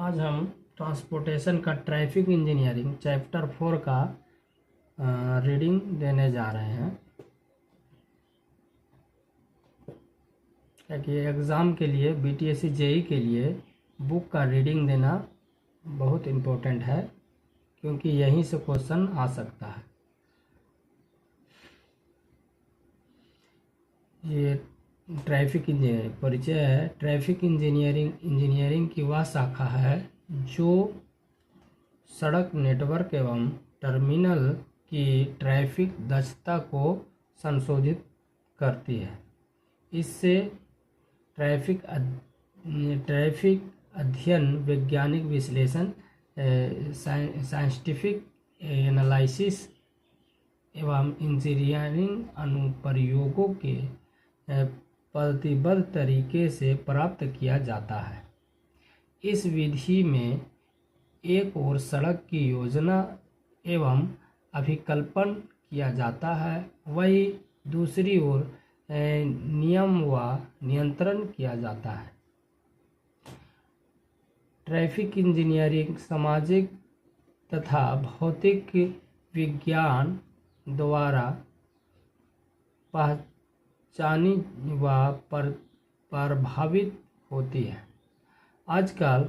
आज हम ट्रांसपोर्टेशन का ट्रैफिक इंजीनियरिंग चैप्टर 4 का रीडिंग देने जा रहे हैं। क्योंकि एग्ज़ाम के लिए बीटीएससी जेई के लिए बुक का रीडिंग देना बहुत इम्पोर्टेंट है, क्योंकि यहीं से क्वेश्चन आ सकता है। ये ट्रैफिक इंजीनियरिंग परिचय है। ट्रैफिक इंजीनियरिंग की वह शाखा है जो सड़क नेटवर्क एवं टर्मिनल की ट्रैफिक दक्षता को संशोधित करती है। इससे ट्रैफिक अध्ययन, वैज्ञानिक विश्लेषण, साइंटिफिक एनालिसिस एवं इंजीनियरिंग अनुप्रयोगों के प्रतिबद्ध तरीके से प्राप्त किया जाता है। इस विधि में एक ओर सड़क की योजना एवं अभिकल्पन किया जाता है, वही दूसरी ओर नियम व नियंत्रण किया जाता है। ट्रैफिक इंजीनियरिंग सामाजिक तथा भौतिक विज्ञान द्वारा पहचानी व प्रभावित होती है। आजकल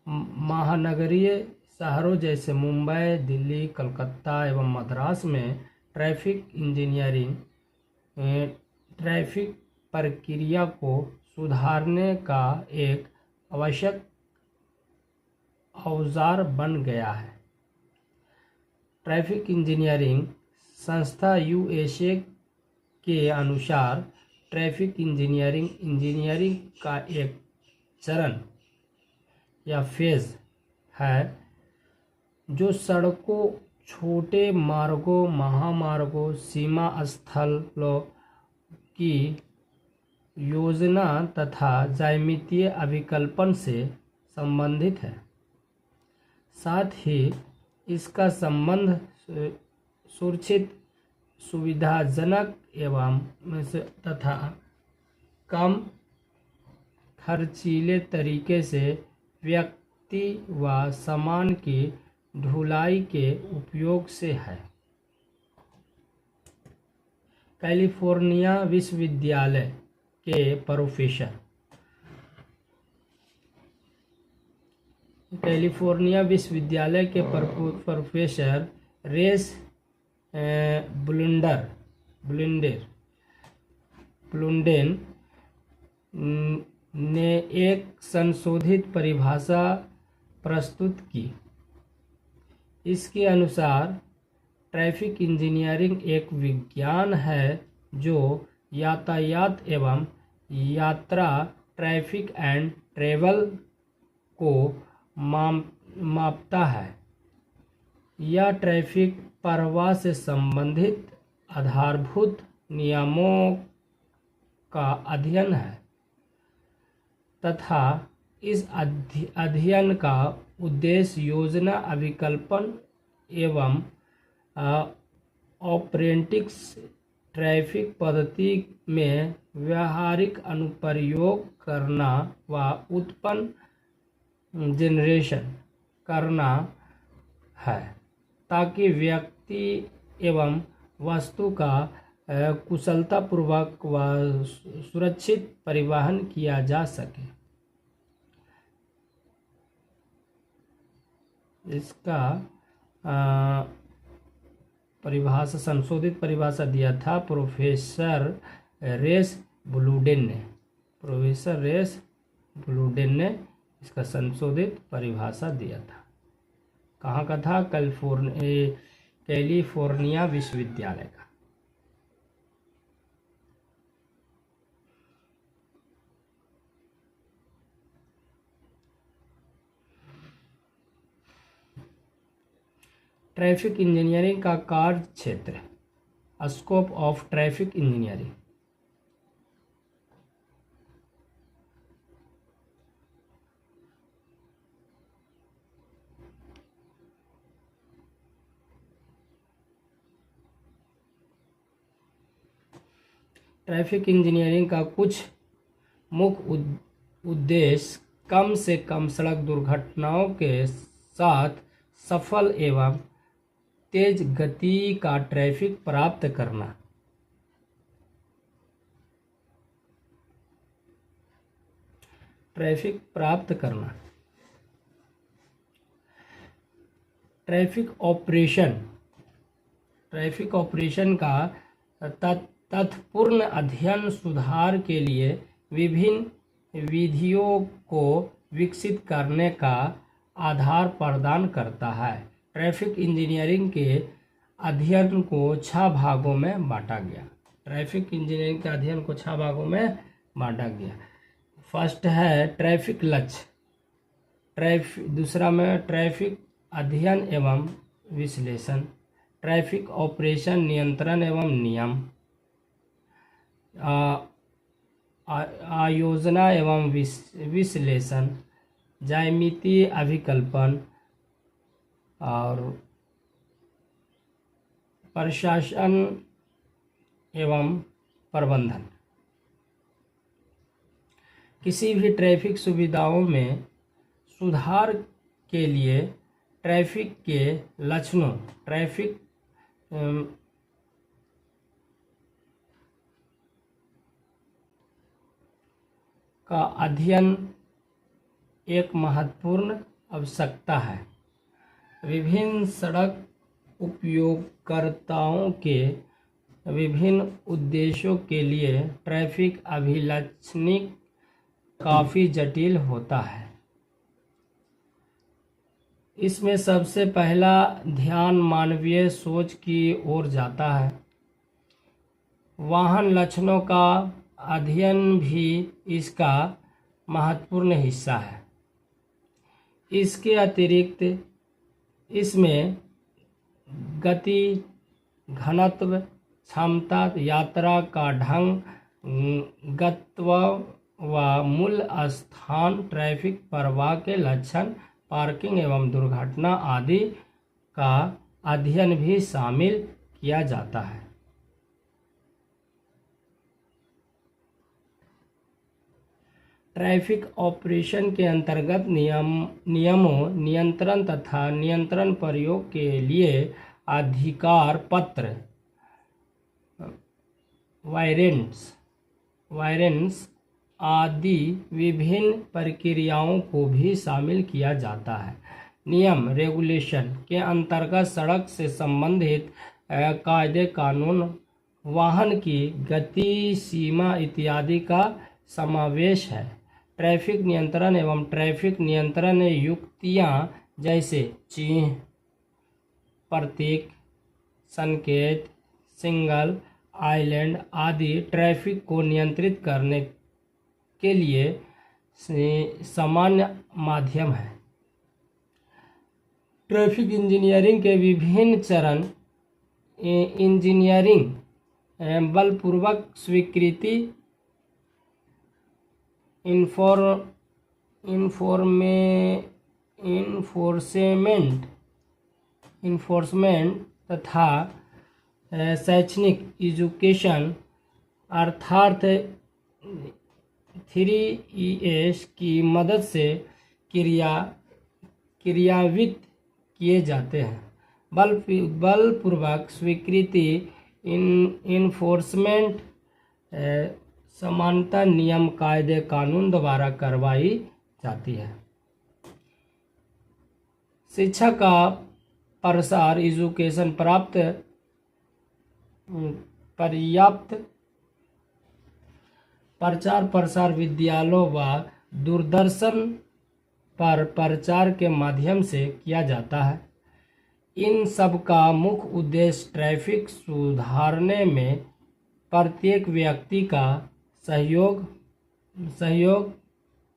महानगरीय शहरों जैसे मुंबई, दिल्ली, कलकत्ता एवं मद्रास में ट्रैफिक इंजीनियरिंग ट्रैफिक प्रक्रिया को सुधारने का एक आवश्यक औजार बन गया है। ट्रैफिक इंजीनियरिंग संस्था यूएसए के अनुसार ट्रैफिक इंजीनियरिंग का एक चरण या फेज है जो सड़कों, छोटे मार्गों, महामार्गों, सीमा स्थलों की योजना तथा ज्यामितीय अभिकल्पन से संबंधित है। साथ ही इसका संबंध सुरक्षित, सुविधाजनक एवं तथा कम खर्चीले तरीके से व्यक्ति व सामान की ढुलाई के उपयोग से है। कैलिफोर्निया विश्वविद्यालय के प्रोफेसर रेस ब्लुंडेन ने एक संशोधित परिभाषा प्रस्तुत की। इसके अनुसार ट्रैफिक इंजीनियरिंग एक विज्ञान है जो यातायात एवं यात्रा, ट्रैफिक एंड ट्रेवल को मापता है। यह ट्रैफिक प्रवाह से संबंधित आधारभूत नियमों का अध्ययन है तथा इस अध्ययन का उद्देश्य योजना, अभिकल्पन एवं ऑपरेटिंग ट्रैफिक पद्धति में व्यावहारिक अनुप्रयोग करना व उत्पन्न जनरेशन करना है, ताकि व्यक्ति एवं वस्तु का कुशलतापूर्वक व सुरक्षित परिवहन किया जा सके। इसका परिभाषा, संशोधित परिभाषा दिया था प्रोफेसर रेस ब्लूडेन ने इसका संशोधित परिभाषा दिया था। कहाँ का था? कैलिफोर्निया विश्वविद्यालय का। ट्रैफिक इंजीनियरिंग का कार्य क्षेत्र, scope of traffic engineering. Traffic engineering का कुछ मुख्य उद्देश्य कम से कम सड़क दुर्घटनाओं के साथ सफल एवं तेज गति का ट्रैफिक प्राप्त करना। ट्रैफिक प्राप्त करना। Traffic operation. ट्रैफिक ऑपरेशन का तथ्यपूर्ण अध्ययन सुधार के लिए विभिन्न विधियों को विकसित करने का आधार प्रदान करता है। ट्रैफिक इंजीनियरिंग के अध्ययन को 6 भागों में बांटा गया। ट्रैफिक इंजीनियरिंग के अध्ययन को 6 भागों में बांटा गया। फर्स्ट है ट्रैफिक लक्ष्य। दूसरा में ट्रैफिक अध्ययन एवं विश्लेषण। ट्रैफिक ऑपरेशन नियंत्रण एवं नियम। आयोजना एवं विश्लेषण। ज्यामितीय अभिकल्पन और प्रशासन एवं प्रबंधन। किसी भी ट्रैफिक सुविधाओं में सुधार के लिए ट्रैफिक के लक्षणों, ट्रैफिक का अध्ययन एक महत्वपूर्ण आवश्यकता है। विभिन्न सड़क उपयोगकर्ताओं के विभिन्न उद्देश्यों के लिए ट्रैफिक अभिलक्षण काफ़ी जटिल होता है। इसमें सबसे पहला ध्यान मानवीय सोच की ओर जाता है। वाहन लक्षणों का अध्ययन भी इसका महत्वपूर्ण हिस्सा है। इसके अतिरिक्त इसमें गति, घनत्व, क्षमता, यात्रा का ढंग, गंतव्य व मूल स्थान, ट्रैफिक प्रवाह के लक्षण, पार्किंग एवं दुर्घटना आदि का अध्ययन भी शामिल किया जाता है। ट्रैफिक ऑपरेशन के अंतर्गत नियमों, नियंत्रण तथा नियंत्रण प्रयोग के लिए अधिकार पत्र, वारंट्स आदि विभिन्न प्रक्रियाओं को भी शामिल किया जाता है। नियम, रेगुलेशन के अंतर्गत सड़क से संबंधित कायदे कानून, वाहन की गति सीमा इत्यादि का समावेश है। ट्रैफिक नियंत्रण एवं ट्रैफिक नियंत्रण युक्तियाँ जैसे चिन्ह, प्रतीक, संकेत, सिग्नल, आइलैंड आदि ट्रैफिक को नियंत्रित करने के लिए सामान्य माध्यम है। ट्रैफिक इंजीनियरिंग के विभिन्न चरण इंजीनियरिंग बलपूर्वक स्वीकृति, इन्फोर्समेंट तथा शैक्षणिक एजुकेशन अर्थात 3ES की मदद से क्रियान्वित किए जाते हैं। बलपूर्वक स्वीकृति इन्फोर्समेंट समानता नियम, कायदे कानून द्वारा करवाई जाती है। शिक्षा का प्रसार, एजुकेशन पर्याप्त प्रचार प्रसार विद्यालयों व दूरदर्शन पर प्रचार के माध्यम से किया जाता है। इन सब का मुख्य उद्देश्य ट्रैफिक सुधारने में प्रत्येक व्यक्ति का सहयोग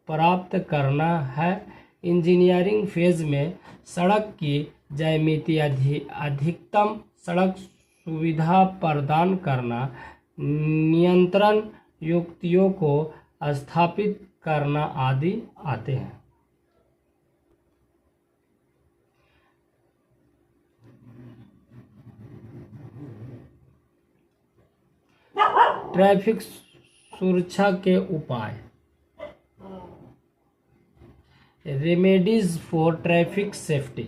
प्राप्त करना है। इंजीनियरिंग फेज में सड़क की ज्यामिति अधिकतम सड़क सुविधा प्रदान करना, नियंत्रण युक्तियों को स्थापित करना आदि आते हैं। ट्रैफिक सुरक्षा के उपाय। Remedies for traffic safety.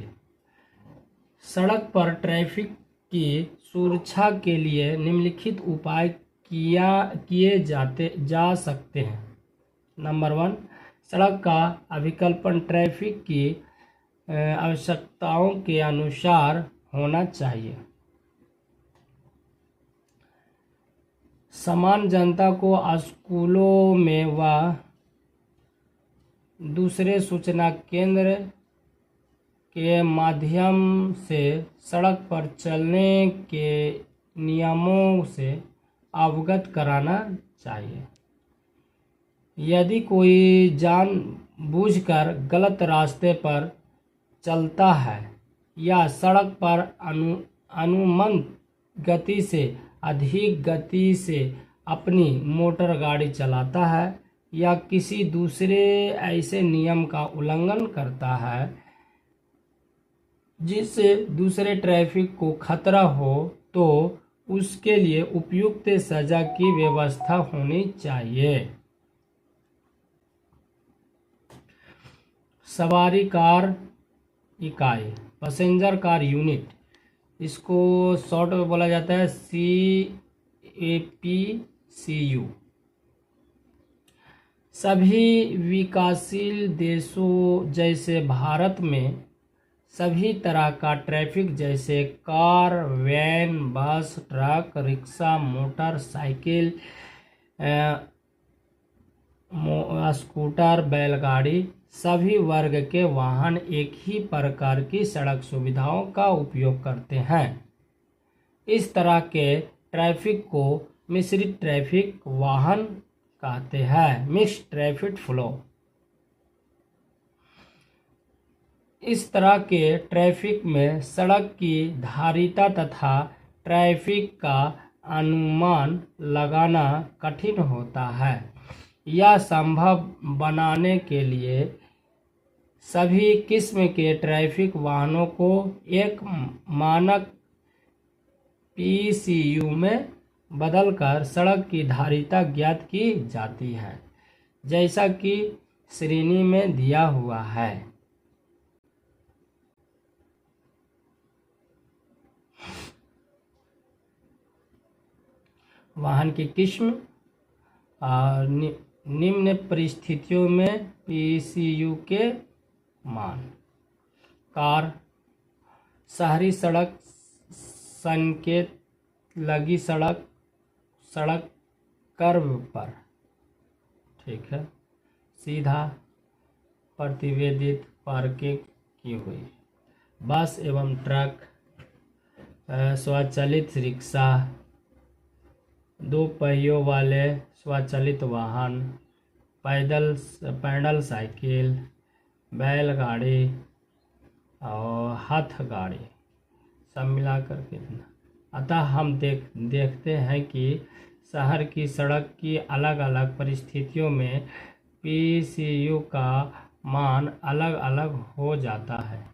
सड़क पर ट्रैफिक की सुरक्षा के लिए निम्नलिखित उपाय किए जा सकते हैं। नंबर 1, सड़क का अभिकल्पन ट्रैफिक की आवश्यकताओं के अनुसार होना चाहिए। समान जनता को स्कूलों में व दूसरे सूचना केंद्र के माध्यम से सड़क पर चलने के नियमों से अवगत कराना चाहिए। यदि कोई जानबूझकर गलत रास्ते पर चलता है या सड़क पर अनुमत गति से अधिक गति से अपनी मोटर गाड़ी चलाता है या किसी दूसरे ऐसे नियम का उल्लंघन करता है जिससे दूसरे ट्रैफिक को खतरा हो, तो उसके लिए उपयुक्त सजा की व्यवस्था होनी चाहिए। सवारी कार इकाई, पैसेंजर कार यूनिट, इसको शॉर्ट में बोला जाता है CAPCU। सभी विकासशील देशों जैसे भारत में सभी तरह का ट्रैफिक जैसे कार, वैन, बस, truck, rickshaw, motor cycle, scooter, बैलगाड़ी, सभी वर्ग के वाहन एक ही प्रकार की सड़क सुविधाओं का उपयोग करते हैं। इस तरह के ट्रैफिक को मिश्रित ट्रैफिक वाहन कहते हैं, मिक्स्ड ट्रैफिक फ्लो। इस तरह के ट्रैफिक में सड़क की धारिता तथा ट्रैफिक का अनुमान लगाना कठिन होता है। यह संभव बनाने के लिए सभी किस्म के ट्रैफिक वाहनों को एक मानक PCU में बदलकर सड़क की धारिता ज्ञात की जाती है, जैसा कि श्रेणी में दिया हुआ है। वाहन की किस्म और निम्न परिस्थितियों में PCU के मान। कार, शहरी सड़क, संकेत लगी सड़क, सड़क कर्व पर, ठीक है, सीधा प्रतिवेदित पार्किंग की हुई। बस एवं ट्रक, स्वचालित रिक्शा, दो पहियों वाले स्वचालित वाहन, पैदल साइकिल, बैलगाड़ी और हाथ गाड़ी, सब मिलाकर कितना। अतः हम देखते हैं कि शहर की सड़क की अलग अलग परिस्थितियों में PCU का मान अलग अलग हो जाता है।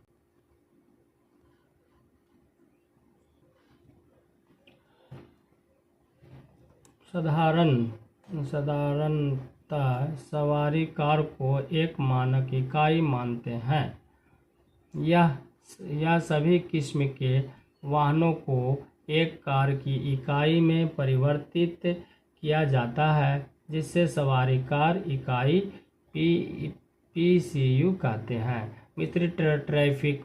साधारणतः सवारी कार को एक मानक इकाई मानते हैं। यह सभी किस्म के वाहनों को एक कार की इकाई में परिवर्तित किया जाता है, जिससे सवारी कार इकाई PCU कहते हैं। मिश्रित ट्रैफिक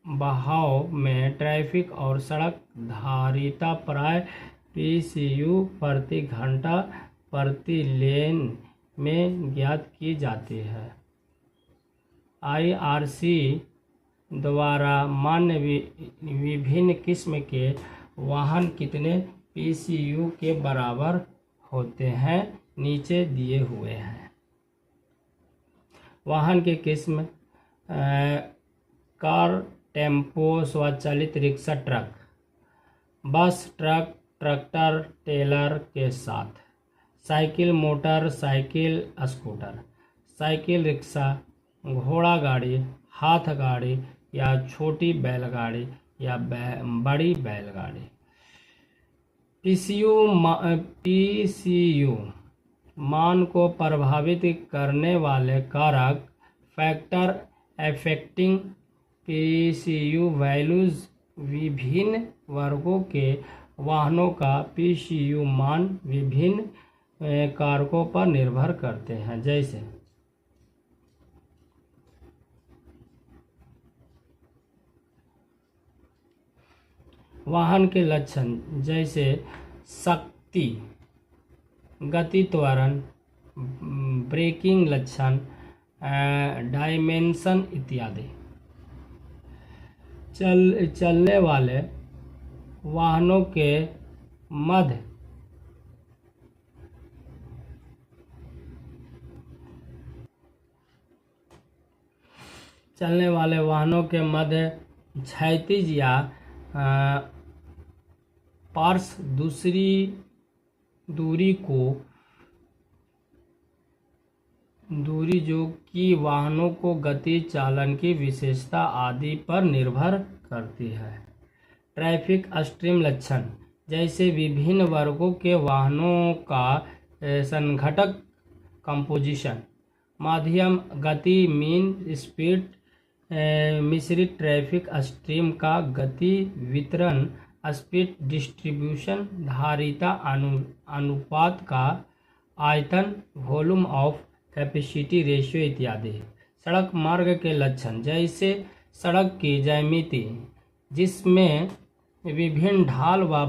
बहाव में ट्रैफिक और सड़क धारिता प्राय PCU प्रति घंटा प्रति लेन में ज्ञात की जाती है। IRC द्वारा मान्य विभिन्न किस्म के वाहन कितने PCU के बराबर होते हैं नीचे दिए हुए हैं। वाहन की किस्म: कार, टेम्पो, स्वचालित रिक्शा, ट्रक, बस, ट्रक, ट्रैक्टर टेलर के साथ, cycle, motor cycle, scooter, cycle rickshaw, घोड़ा गाड़ी, हाथ गाड़ी या छोटी बैलगाड़ी या बड़ी बैलगाड़ी। PCU मान को प्रभावित करने वाले कारक फैक्टर अफेक्टिंग पीसीयू वैल्यूज विभिन्न वर्गों के वाहनों का पीसीयू मान विभिन्न कारकों पर निर्भर करते हैं, जैसे वाहन के लक्षण जैसे शक्ति, गति, त्वरण, ब्रेकिंग लक्षण, डायमेंशन इत्यादि। चलने वाले वाहनों के मध्य क्षैतिज या पार्श्व दूरी जो कि वाहनों को गति, चालन की विशेषता आदि पर निर्भर करती है। ट्रैफिक स्ट्रीम लक्षण जैसे विभिन्न वर्गों के वाहनों का संघटक कंपोजिशन, माध्यम गति, मीन स्पीड, मिश्रित ट्रैफिक स्ट्रीम का गति वितरण, स्पीड डिस्ट्रीब्यूशन, धारिता अनुपात का आयतन, वॉल्यूम ऑफ कैपेसिटी रेशियो इत्यादि। सड़क मार्ग के लक्षण जैसे सड़क की ज्यामिति जिसमें विभिन्न ढाल व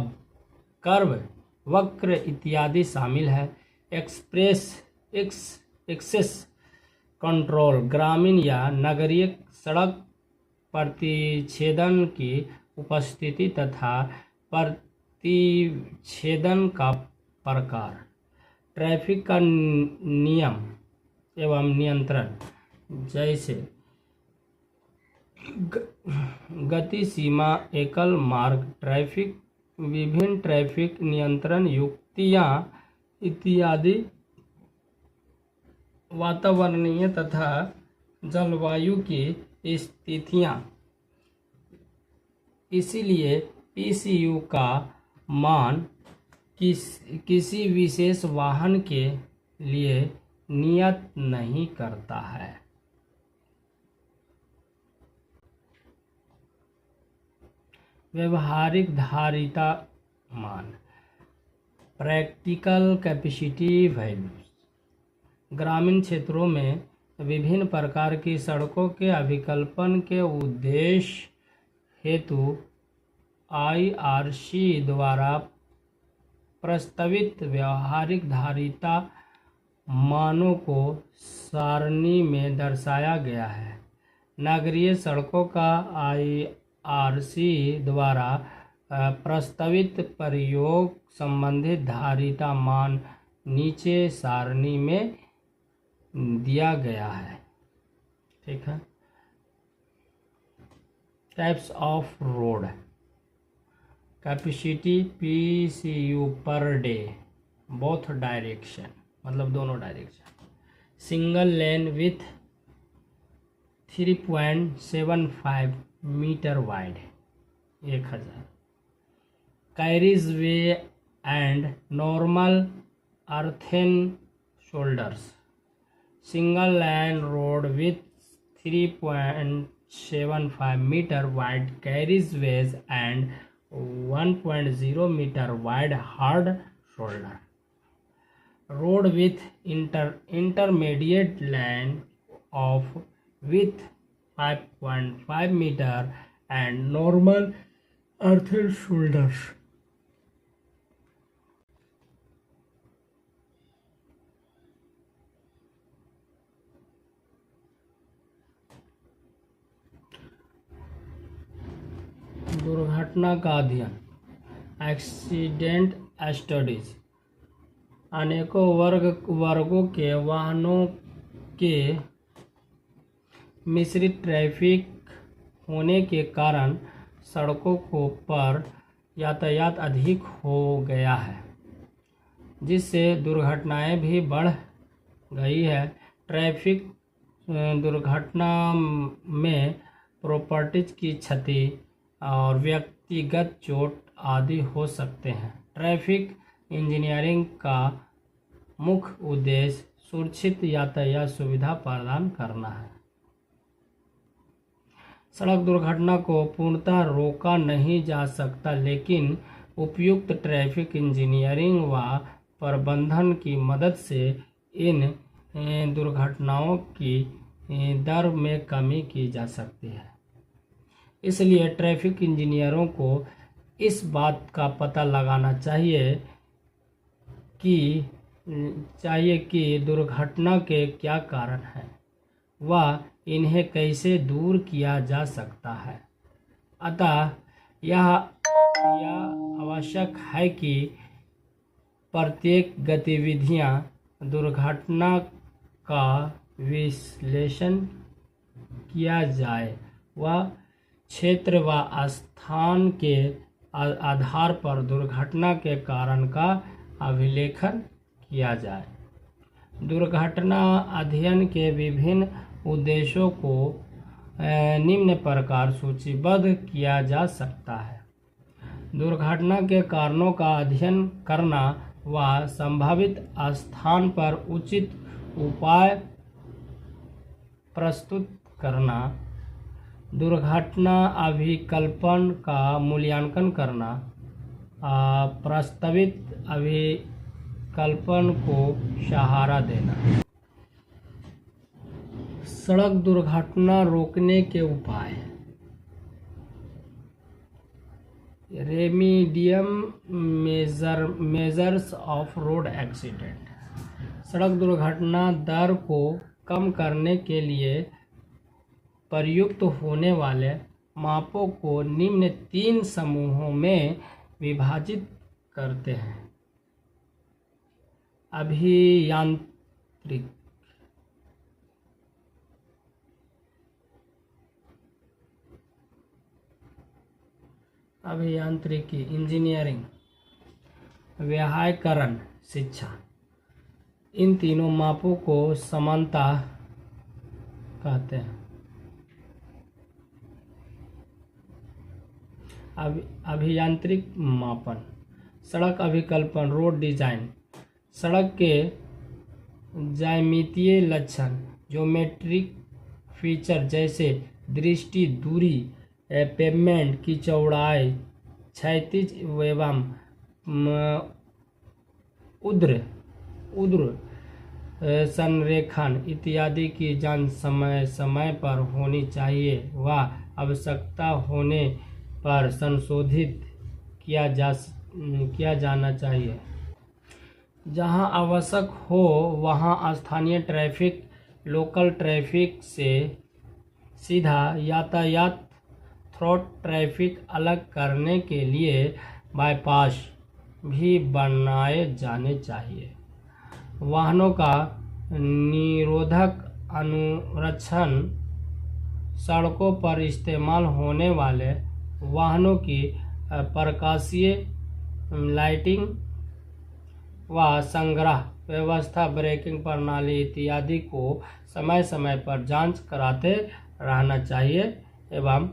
कर्व, वक्र इत्यादि शामिल है। एक्सेस कंट्रोल ग्रामीण या नगरीय सड़क प्रतिच्छेदन की उपस्थिति तथा प्रतिच्छेदन का प्रकार। ट्रैफिक का नियम एवं नियंत्रण जैसे गति सीमा, एकल मार्ग ट्रैफिक, विभिन्न ट्रैफिक नियंत्रण युक्तियां इत्यादि। वातावरणीय तथा जलवायु की स्थितियां। इसीलिए पीसीयू का मान किसी विशेष वाहन के लिए नियत नहीं करता है। व्यवहारिक धारिता मान, प्रैक्टिकल कैपेसिटी वैल्यूज। ग्रामीण क्षेत्रों में विभिन्न प्रकार की सड़कों के अभिकल्पन के उद्देश्य हेतु आईआरसी द्वारा प्रस्तावित व्यवहारिक धारिता मानों को सारणी में दर्शाया गया है। नगरीय सड़कों का आईआरसी द्वारा प्रस्तावित प्रयोग संबंधित धारिता मान नीचे सारणी में दिया गया है। ठीक है। Types of road capacity PCU per day both direction, मतलब दोनों direction. Single lane with 3.75 metre wide 1000। Carriageway and normal earthen shoulders. Single lane road with 3.75 metre wide carriageways and 1.0 metre wide hard shoulder. Road with intermediate length of width 5.5 meter and normal earthen shoulders. दुर्घटना का अध्ययन accident studies. अनेकों वर्गों के वाहनों के मिश्रित traffic होने के कारण सड़कों पर यातायात अधिक हो गया है, जिससे दुर्घटनाएं भी बढ़ गई है। ट्रैफिक दुर्घटना में प्रॉपर्टीज की क्षति और व्यक्तिगत चोट आदि हो सकते हैं। ट्रैफिक इंजीनियरिंग का मुख्य उद्देश्य सुरक्षित यातायात सुविधा प्रदान करना है। सड़क दुर्घटना को पूर्णतः रोका नहीं जा सकता, लेकिन उपयुक्त ट्रैफिक इंजीनियरिंग व प्रबंधन की मदद से इन दुर्घटनाओं की दर में कमी की जा सकती है। इसलिए ट्रैफिक इंजीनियरों को इस बात का पता लगाना चाहिए कि दुर्घटना के क्या कारण हैं व इन्हें कैसे दूर किया जा सकता है। अतः यह आवश्यक है कि प्रत्येक गतिविधियां दुर्घटना का विश्लेषण किया जाए व क्षेत्र व स्थान के आधार पर दुर्घटना के कारण का अभिलेखन किया जाए। दुर्घटना अध्ययन के विभिन्न उद्देश्यों को निम्न प्रकार सूचीबद्ध किया जा सकता है। दुर्घटना के कारणों का अध्ययन करना व संभावित स्थान पर उचित उपाय प्रस्तुत करना, दुर्घटना अभिकल्पन का मूल्यांकन करना, प्रस्तावित अभिकल्पन को सहारा देना। सड़क दुर्घटना रोकने के उपाय। रेमीडियम मेजर्स ऑफ रोड एक्सीडेंट। सड़क दुर्घटना दर को कम करने के लिए प्रयुक्त होने वाले मापों को निम्न 3 समूहों में विभाजित करते हैं। अभियांत्रिकी, इंजीनियरिंग, व्यावहारिकरण, शिक्षा। इन तीनों मापों को समानता कहते हैं। अभियांत्रिक मापन। सड़क अभिकल्पन, रोड डिजाइन। सड़क के ज्यामितीय लक्षण, ज्योमेट्रिक फीचर जैसे दृष्टि, दूरी, पेवमेंट की चौड़ाई, क्षैतिज एवं ऊर्ध्व संरेखण इत्यादि की जांच समय समय पर होनी चाहिए व आवश्यकता होने पर संशोधित किया जाना चाहिए। जहां आवश्यक हो वहां स्थानीय ट्रैफिक, लोकल ट्रैफिक से सीधा यातायात, थ्रू ट्रैफिक अलग करने के लिए बाईपास भी बनाए जाने चाहिए। वाहनों का निरोधक अनुरक्षण। सड़कों पर इस्तेमाल होने वाले वाहनों की प्रकाशीय लाइटिंग व संग्रह व्यवस्था, ब्रेकिंग प्रणाली इत्यादि को समय समय पर जांच कराते रहना चाहिए एवं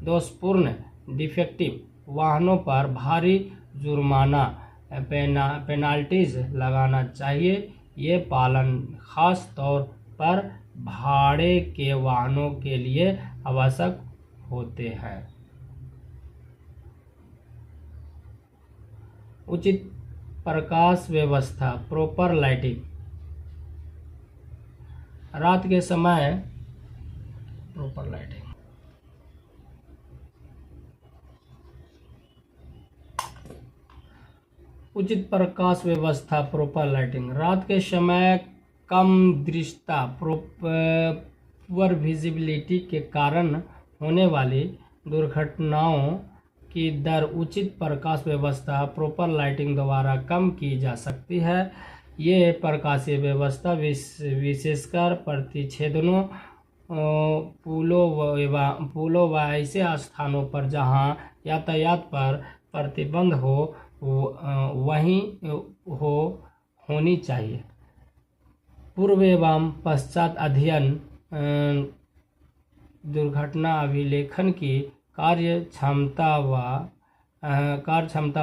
दोषपूर्ण डिफेक्टिव वाहनों पर भारी जुर्माना पेनाल्टीज लगाना चाहिए। ये पालन खास तौर पर भाड़े के वाहनों के लिए आवश्यक होते हैं। उचित प्रकाश व्यवस्था, प्रॉपर लाइटिंग। रात के समय प्रॉपर लाइटिंग। उचित प्रकाश व्यवस्था, प्रॉपर लाइटिंग। रात के समय कम दृश्यता, पुअर विजिबिलिटी के कारण होने वाली दुर्घटनाओं की दर उचित प्रकाश व्यवस्था, प्रॉपर लाइटिंग द्वारा कम की जा सकती है। ये प्रकाशीय व्यवस्था विशेषकर प्रतिच्छेदनों, पुलों व ऐसे स्थानों पर जहां यातायात पर प्रतिबंध हो वहीं होनी चाहिए। पूर्व एवं पश्चात अध्ययन दुर्घटना अभिलेखन की कार्यक्षमता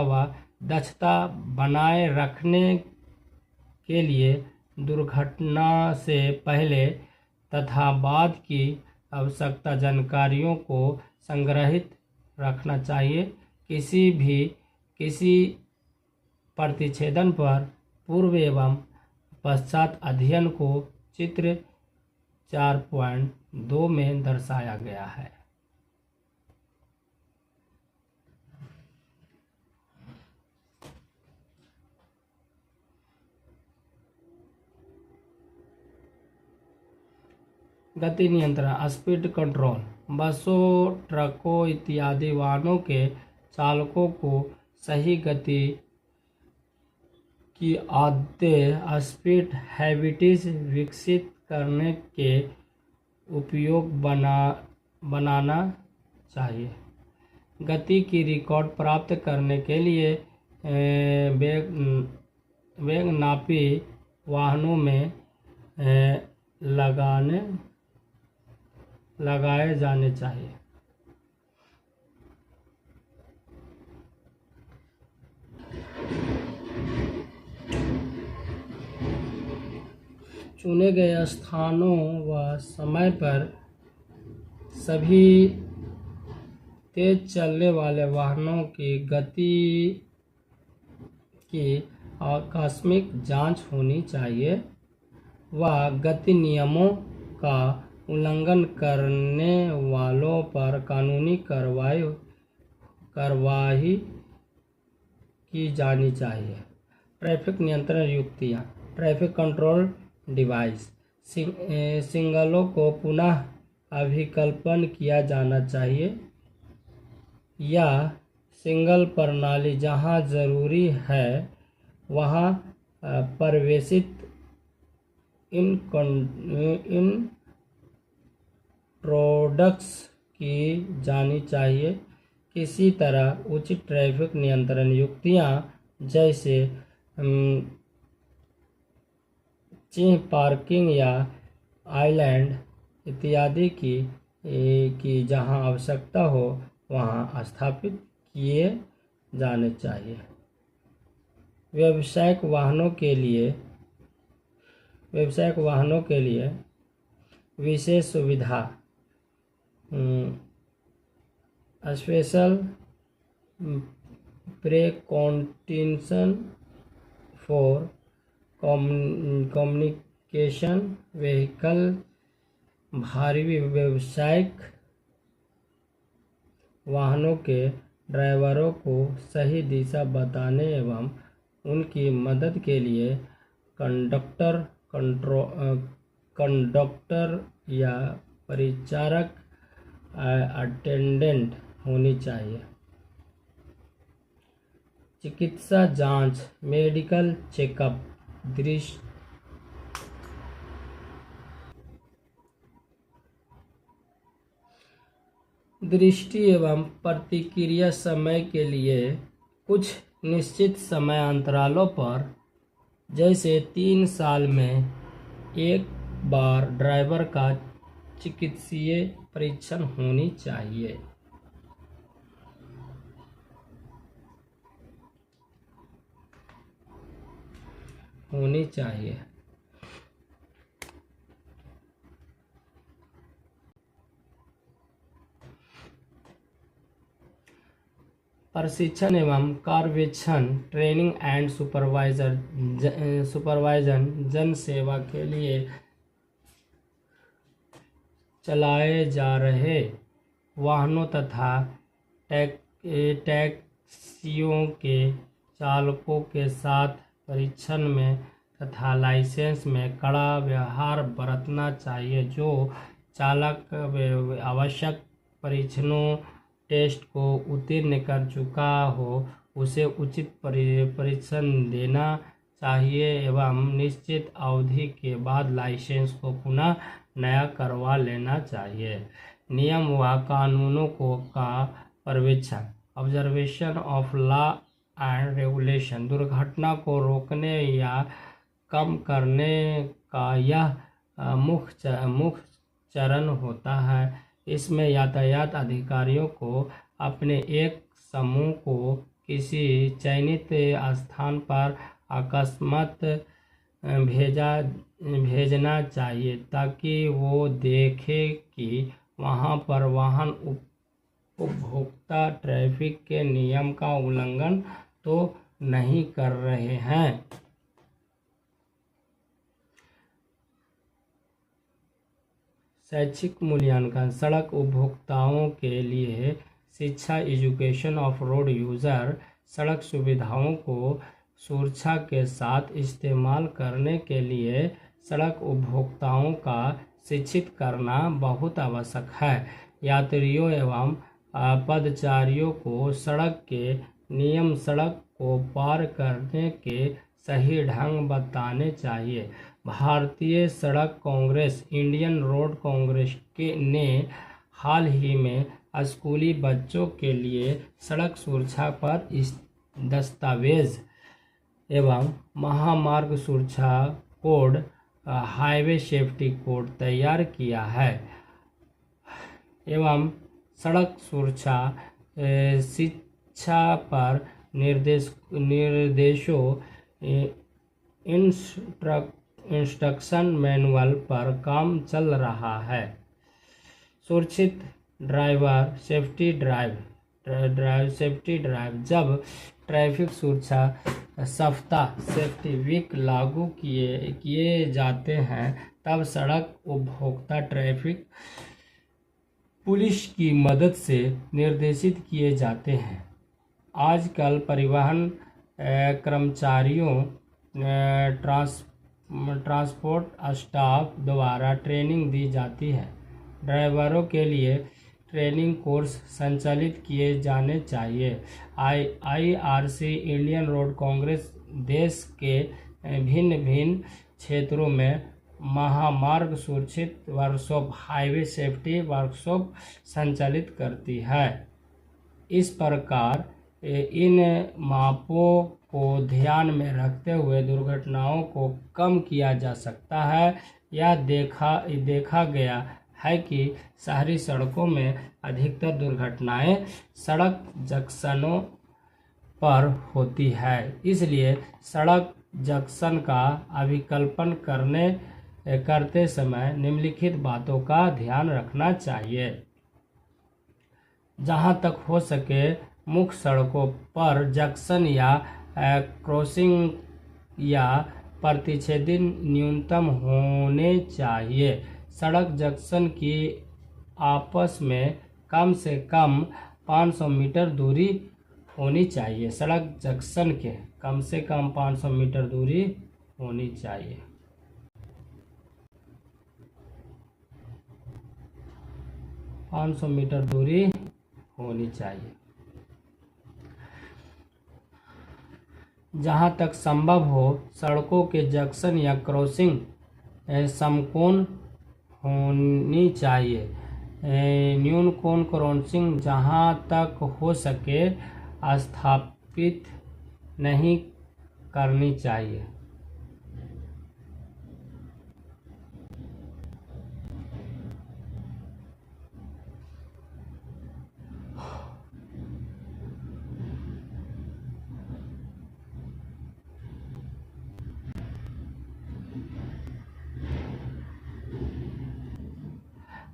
व दक्षता बनाए रखने के लिए दुर्घटना से पहले तथा बाद की आवश्यकता जानकारियों को संग्रहित रखना चाहिए। किसी प्रतिच्छेदन पर पूर्व एवं पश्चात अध्ययन को चित्र 4.2 में दर्शाया गया है। गति नियंत्रण, स्पीड कंट्रोल। बसों, ट्रकों इत्यादि वाहनों के चालकों को सही गति की आदतें, स्पीड हैबिट्स विकसित करने के उपयोग बनाना चाहिए। गति की रिकॉर्ड प्राप्त करने के लिए वेगनापी वाहनों में लगाए जाने चाहिए। चुने गए स्थानों व समय पर सभी तेज चलने वाले वाहनों की गति की आकस्मिक जांच होनी चाहिए व गति नियमों का उल्लंघन करने वालों पर कानूनी कार्रवाई की जानी चाहिए। ट्रैफिक नियंत्रण युक्तियाँ। ट्रैफिक कंट्रोल डिवाइस सिग्नलों को पुनः अभिकल्पन किया जाना चाहिए या सिग्नल प्रणाली जहां जरूरी है वहां प्रवेशित इंट्रोडक्स की जानी चाहिए। किसी तरह उचित ट्रैफिक नियंत्रण युक्तियां जैसे चिन्ह, पार्किंग या आइलैंड इत्यादि की जहां आवश्यकता हो वहां स्थापित किए जाने चाहिए। व्यावसायिक वाहनों के लिए विशेष सुविधा, स्पेशल प्रिकॉन्डिशन फॉर कम्युनिकेशन व्हीकल। भारी व्यावसायिक वाहनों के ड्राइवरों को सही दिशा बताने एवं उनकी मदद के लिए कंडक्टर या परिचारक अटेंडेंट होनी चाहिए। चिकित्सा जांच, मेडिकल चेकअप, दृष्टि एवं प्रतिक्रिया समय के लिए कुछ निश्चित समय अंतरालों पर जैसे 3 साल में एक बार ड्राइवर का चिकित्सीय परीक्षण होनी चाहिए। प्रशिक्षण एवं कार्यान्वयन, ट्रेनिंग एंड सुपरवाइजन जन सेवा के लिए चलाए जा रहे वाहनों तथा टैक्सियों के चालकों के साथ परीक्षण में तथा लाइसेंस में कड़ा व्यवहार बरतना चाहिए। जो चालक आवश्यक परीक्षणों टेस्ट को उत्तीर्ण कर चुका हो उसे उचित प्रशिक्षण देना चाहिए एवं निश्चित अवधि के बाद लाइसेंस को पुनः नया करवा लेना चाहिए। नियम व कानूनों का पर्यवेक्षण, observation of law and regulation. दुर्घटना को रोकने या कम करने का यह मुख्य चरण होता है। इसमें यातायात अधिकारियों को अपने एक समूह को किसी चयनित स्थान पर अकस्मात भेजना चाहिए ताकि वो देखे कि वहाँ पर वाहन उपभोक्ता ट्रैफिक के नियम का उल्लंघन तो नहीं कर रहे हैं। शैक्षिक मूल्यांकन सड़क उपभोक्ताओं के लिए शिक्षा एजुकेशन ऑफ रोड यूज़र सड़क सुविधाओं को सुरक्षा के साथ इस्तेमाल करने के लिए सड़क उपभोक्ताओं का शिक्षित करना बहुत आवश्यक है। यात्रियों एवं पदचारियों को सड़क के नियम सड़क को पार करने के सही ढंग बताने चाहिए। भारतीय सड़क कांग्रेस इंडियन रोड कांग्रेस ने हाल ही में स्कूली बच्चों के लिए सड़क सुरक्षा पर दस्तावेज एवं महामार्ग सुरक्षा कोड हाईवे सेफ्टी कोड तैयार किया है एवं सड़क सुरक्षा शिक्षा पर निर्देशों इंस्ट्रक्शन मैनुअल पर काम चल रहा है। सुरक्षित ड्राइवर सेफ्टी ड्राइव जब ट्रैफिक सुरक्षा सप्ताह सेफ्टी वीक लागू किए जाते हैं तब सड़क उपभोक्ता ट्रैफिक पुलिस की मदद से निर्देशित किए जाते हैं। आजकल परिवहन कर्मचारियों ट्रांसपोर्ट स्टाफ द्वारा ट्रेनिंग दी जाती है। ड्राइवरों के लिए ट्रेनिंग कोर्स संचालित किए जाने चाहिए। IRC इंडियन रोड कांग्रेस देश के भिन्न भिन्न क्षेत्रों में महामार्ग सुरक्षित वर्कशॉप हाईवे सेफ्टी वर्कशॉप संचालित करती है। इस प्रकार इन मापों को ध्यान में रखते हुए दुर्घटनाओं को कम किया जा सकता है। यह देखा गया है कि शहरी सड़कों में अधिकतर दुर्घटनाएं सड़क जंक्शनों पर होती है। इसलिए सड़क जंक्शन का अभिकल्पन करते समय निम्नलिखित बातों का ध्यान रखना चाहिए। जहां तक हो सके मुख्य सड़कों पर जंक्शन या क्रॉसिंग या प्रतिच्छेदन न्यूनतम होने चाहिए। सड़क जंक्शन की आपस में कम से कम 500 मीटर दूरी होनी चाहिए। सड़क जंक्शन के कम से कम 500 मीटर दूरी होनी चाहिए। मीटर दूरी होनी चाहिए। जहां तक संभव हो सड़कों के जंक्शन या क्रॉसिंग समकोण होनी चाहिए। न्यून कोण क्रॉसिंग जहां तक हो सके स्थापित नहीं करनी चाहिए।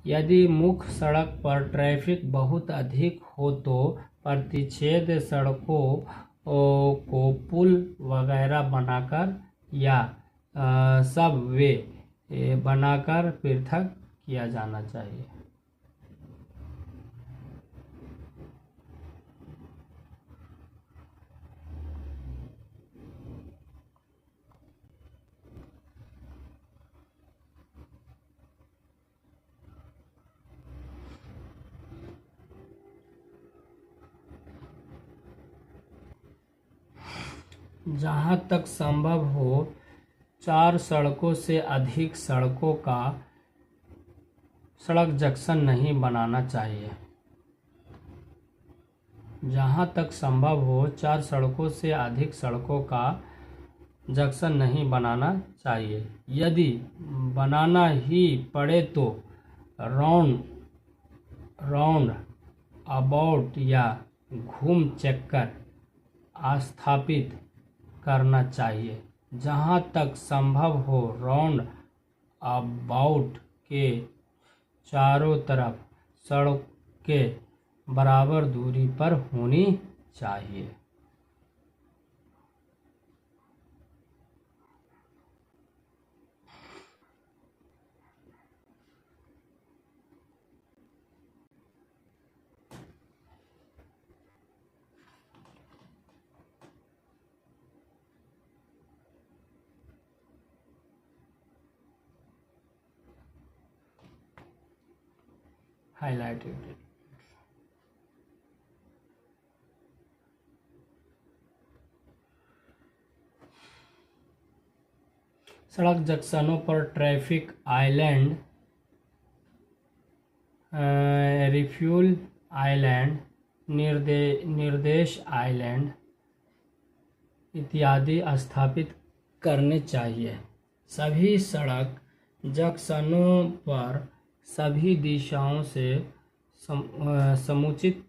यदि मुख्य सड़क पर ट्रैफिक बहुत अधिक हो तो प्रतिच्छेद सड़कों को पुल वगैरह बनाकर या सब वे बनाकर पृथक किया जाना चाहिए। जहाँ तक संभव हो 4 सड़कों से अधिक सड़कों का सड़क जंक्शन नहीं बनाना चाहिए। जहाँ तक संभव हो 4 सड़कों से अधिक सड़कों का जंक्शन नहीं बनाना चाहिए। यदि बनाना ही पड़े तो राउंड अबाउट या घूम चक्कर स्थापित करना चाहिए। जहाँ तक संभव हो राउंड अबाउट के चारों तरफ सड़कें बराबर दूरी पर होनी चाहिए। हाईलाइटेड। सड़क जंक्शनों पर ट्रैफिक आइलैंड, रिफ्यूल आइलैंड, निर्देश आइलैंड इत्यादि स्थापित करने चाहिए। सभी सड़क जंक्शनों पर सभी दिशाओं से समुचित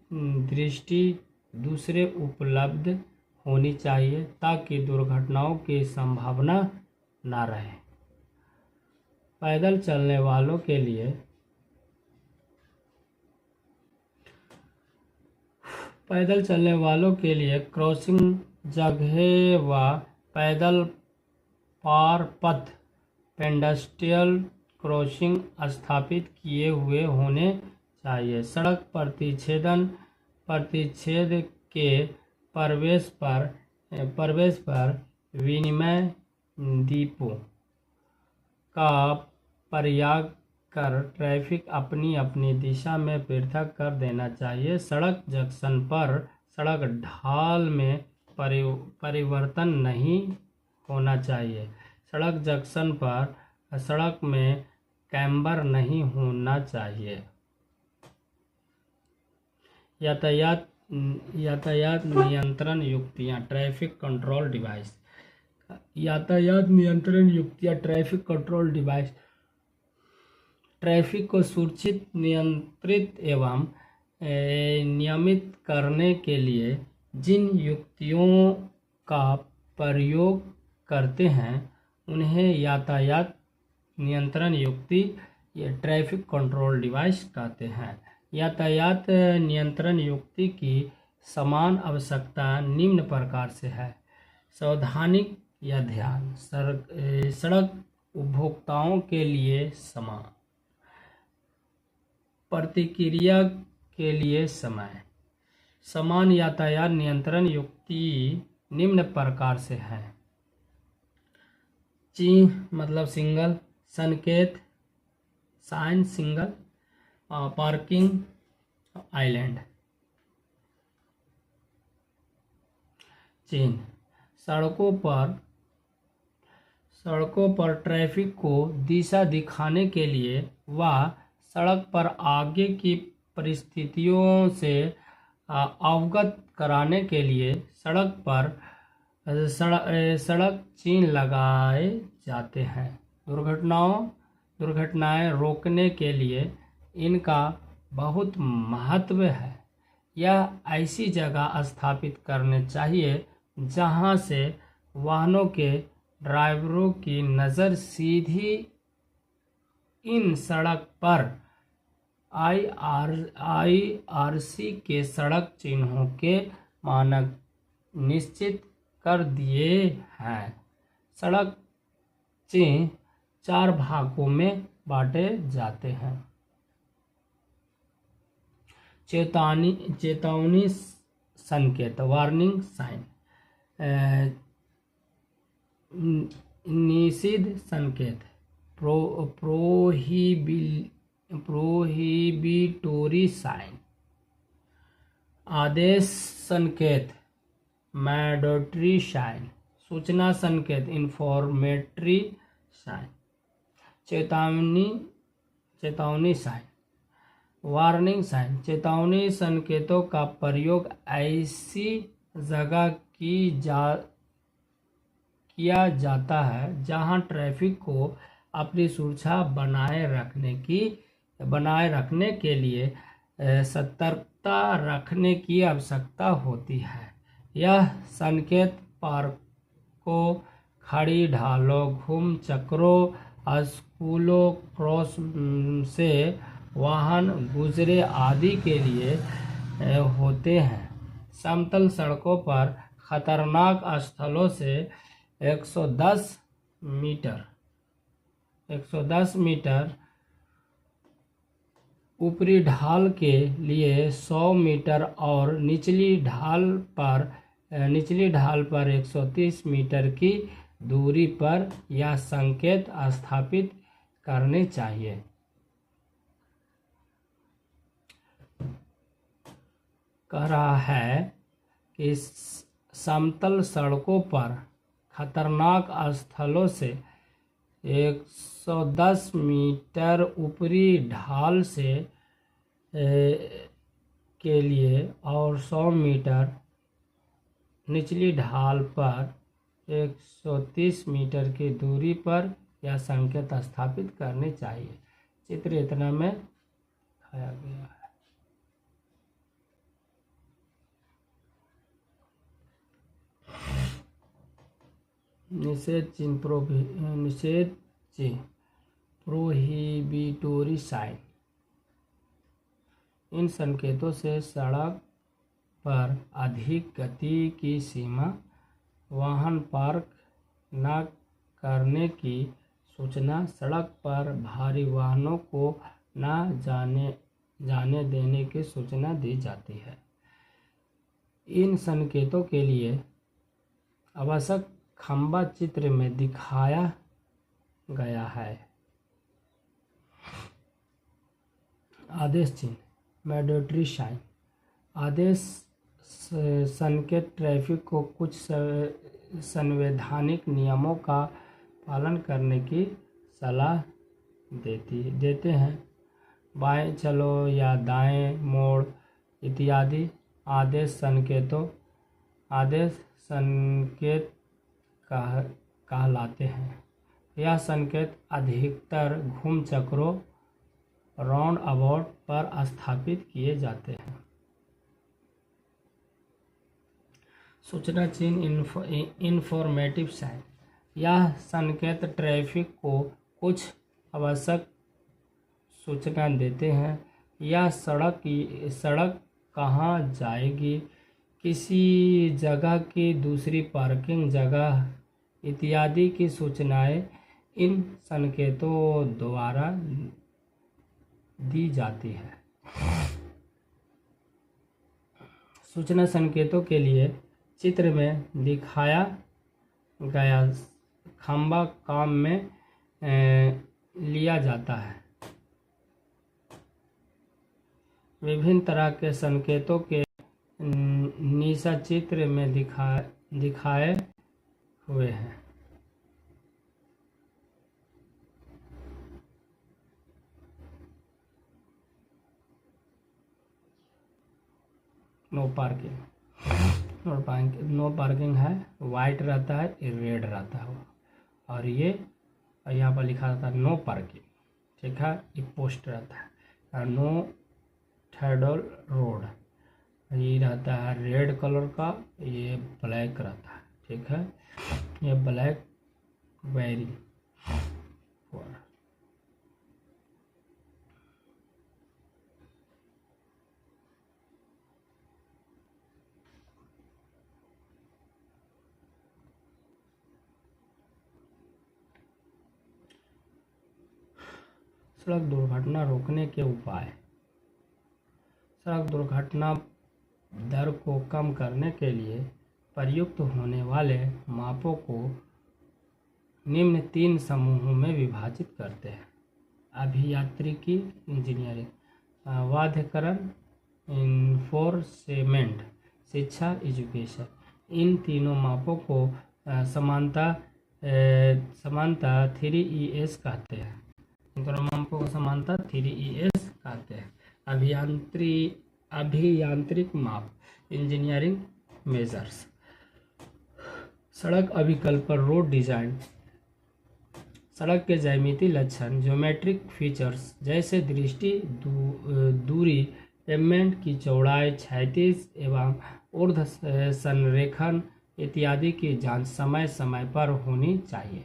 दृष्टि दूसरे उपलब्ध होनी चाहिए ताकि दुर्घटनाओं की संभावना न रहे। पैदल चलने वालों के लिए क्रॉसिंग जगह व पैदल पार पथ पेडेस्ट्रियन क्रॉसिंग स्थापित किए हुए होने चाहिए। सड़क प्रतिच्छेद के प्रवेश पर विनिमय दीपों का प्रयोग कर ट्रैफिक अपनी अपनी दिशा में पृथक कर देना चाहिए। सड़क जंक्शन पर सड़क ढाल में परिवर्तन नहीं होना चाहिए। सड़क जंक्शन पर सड़क में कैम्बर नहीं होना चाहिए। यातायात नियंत्रण युक्तियाँ, ट्रैफिक कंट्रोल डिवाइस। यातायात नियंत्रण युक्तियाँ, ट्रैफिक कंट्रोल डिवाइस ट्रैफिक को सुरक्षित, नियंत्रित एवं नियमित करने के लिए जिन युक्तियों का प्रयोग करते हैं उन्हें यातायात नियंत्रण युक्ति या ट्रैफिक कंट्रोल डिवाइस कहते हैं। यातायात नियंत्रण युक्ति की समान आवश्यकता निम्न प्रकार से है। सावधानी या ध्यान, सड़क उपभोक्ताओं के लिए समान प्रतिक्रिया के लिए समय। समान यातायात नियंत्रण युक्ति निम्न प्रकार से है। चिन्ह मतलब सिंगल, संकेत साइन सिंगल, पार्किंग आइलैंड। चिन्ह सड़कों पर ट्रैफिक को दिशा दिखाने के लिए व सड़क पर आगे की परिस्थितियों से अवगत कराने के लिए सड़क चिन्ह लगाए जाते हैं। दुर्घटनाएं रोकने के लिए इनका बहुत महत्व है। यह ऐसी जगह स्थापित करने चाहिए जहां से वाहनों के ड्राइवरों की नज़र सीधी इन सड़क पर IRC के सड़क चिन्हों के मानक निश्चित कर दिए हैं। सड़क चिन्ह 4 भागों में बांटे जाते हैं। चेतावनी संकेत, वार्निंग साइन। निषिद्ध संकेत, प्रोहिबिटोरी साइन। आदेश संकेत, मैंडेटरी साइन। सूचना संकेत, इंफॉर्मेटरी साइन। चेतावनी साइन, वार्निंग साइन। चेतावनी संकेतों का प्रयोग ऐसी जगह किया जाता है जहां ट्रैफिक को अपनी सुरक्षा बनाए रखने के लिए सतर्कता रखने की आवश्यकता होती है। यह संकेत पार्कों, खड़ी ढालों, घूम चक्रों, स्कूलों, क्रॉस से वाहन गुजरे आदि के लिए होते हैं। समतल सड़कों पर खतरनाक स्थलों से 110 मीटर ऊपरी ढाल के लिए 100 मीटर और निचली ढाल पर 130 मीटर की दूरी पर यह संकेत स्थापित करने चाहिए। कह रहा है कि समतल सड़कों पर खतरनाक स्थलों से 110 मीटर ऊपरी ढाल से के लिए और 100 मीटर निचली ढाल पर 130 मीटर की दूरी पर यह संकेत स्थापित करने चाहिए। चित्र इतना में दिखाया गया है। निषेध चिन्ह प्रोहिबिटोरी साइन। इन संकेतों से सड़क पर अधिक गति की सीमा, वाहन पार्क न करने की सूचना, सड़क पर भारी वाहनों को न जाने देने की सूचना दी जाती है। इन संकेतों के लिए आवश्यक खंबा चित्र में दिखाया गया है। आदेश चिन्ह मैंडेटरी साइन। आदेश संकेत ट्रैफिक को कुछ संवैधानिक नियमों का पालन करने की सलाह देते हैं। बाएं चलो या दाएं मोड़ इत्यादि आदेश संकेत कहलाते हैं। यह संकेत अधिकतर घूम चक्रों राउंड अबाउट पर स्थापित किए जाते हैं। सूचना चिन्ह इंफॉर्मेटिव साइन। यह संकेत ट्रैफिक को कुछ आवश्यक सूचना देते हैं। यह सड़क कहाँ जाएगी, किसी जगह की दूसरी पार्किंग जगह इत्यादि की सूचनाएं इन संकेतों द्वारा दी जाती है। सूचना संकेतों के लिए चित्र में दिखाया गया खंबा काम में लिया जाता है। विभिन्न तरह के संकेतों के नीचा चित्र में दिखाए हुए हैं। नो पार्किंग है, वाइट रहता है, रेड रहता है, और ये यहाँ पर लिखा रहता है नो पार्किंग। ठीक है, ये पोस्ट रहता है। और नो थर्डल रोड ये रहता है रेड कलर का, ये ब्लैक रहता है। ठीक है, ये ब्लैक वेरी सड़क दुर्घटना रोकने के उपाय। सड़क दुर्घटना दर को कम करने के लिए प्रयुक्त होने वाले मापों को निम्न 3 समूहों में विभाजित करते हैं। अभियांत्रिकी इंजीनियरिंग, वाद्यकरण, इन्फोर्समेंट, शिक्षा एजुकेशन। इन तीनों मापों को समानता 3ES कहते हैं। इन दोनों मापों को समानता 3ES कहते हैं। अभियांत्रिक माप इंजीनियरिंग मेजर्स। सड़क अभिकल्पन रोड डिजाइन। सड़क के ज्यामितीय लक्षण ज्योमेट्रिक फीचर्स जैसे दृष्टि दूरी, पेवमेंट की चौड़ाई, क्षैतिज एवं ऊर्ध्व संरेखण इत्यादि की जांच समय समय पर होनी चाहिए।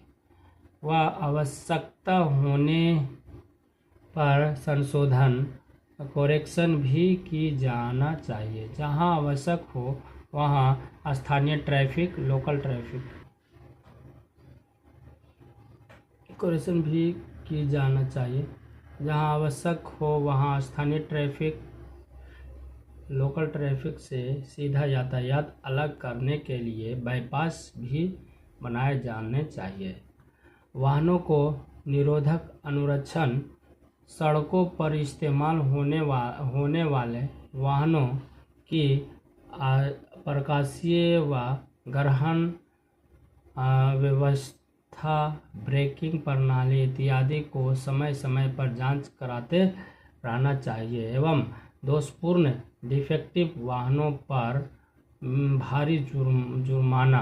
वह आवश्यकता होने पर संशोधन कोरेक्शन भी की जाना चाहिए। जहां आवश्यक हो वहां स्थानीय ट्रैफिक लोकल ट्रैफिक कोरेक्शन भी की जाना चाहिए। जहां आवश्यक हो वहां स्थानीय ट्रैफिक लोकल ट्रैफिक से सीधा यातायात अलग करने के लिए बाईपास भी बनाए जाने चाहिए। वाहनों को निरोधक अनुरक्षण सड़कों पर इस्तेमाल होने वाले वाहनों की प्रकाशीय व गहन व्यवस्था, ब्रेकिंग प्रणाली इत्यादि को समय समय पर जांच कराते रहना चाहिए एवं दोषपूर्ण डिफेक्टिव वाहनों पर भारी जुर्माना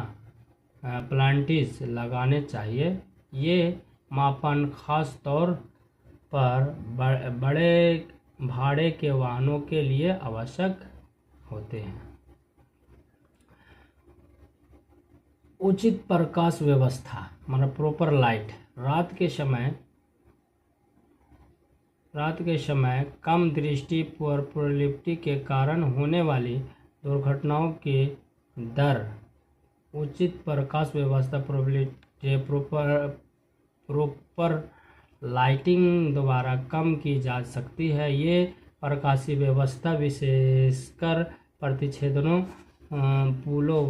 पेनल्टीज लगाने चाहिए। ये मापन खास तौर पर बड़े भाड़े के वाहनों के लिए आवश्यक होते हैं। उचित प्रकाश व्यवस्था मतलब प्रॉपर लाइट। रात के समय कम दृष्टि पर प्रोलिफ्टी के कारण होने वाली दुर्घटनाओं की दर उचित प्रकाश व्यवस्था प्रॉपर लाइटिंग द्वारा कम की जा सकती है। ये प्रकाशीय व्यवस्था विशेषकर प्रतिच्छेदनों, पुलों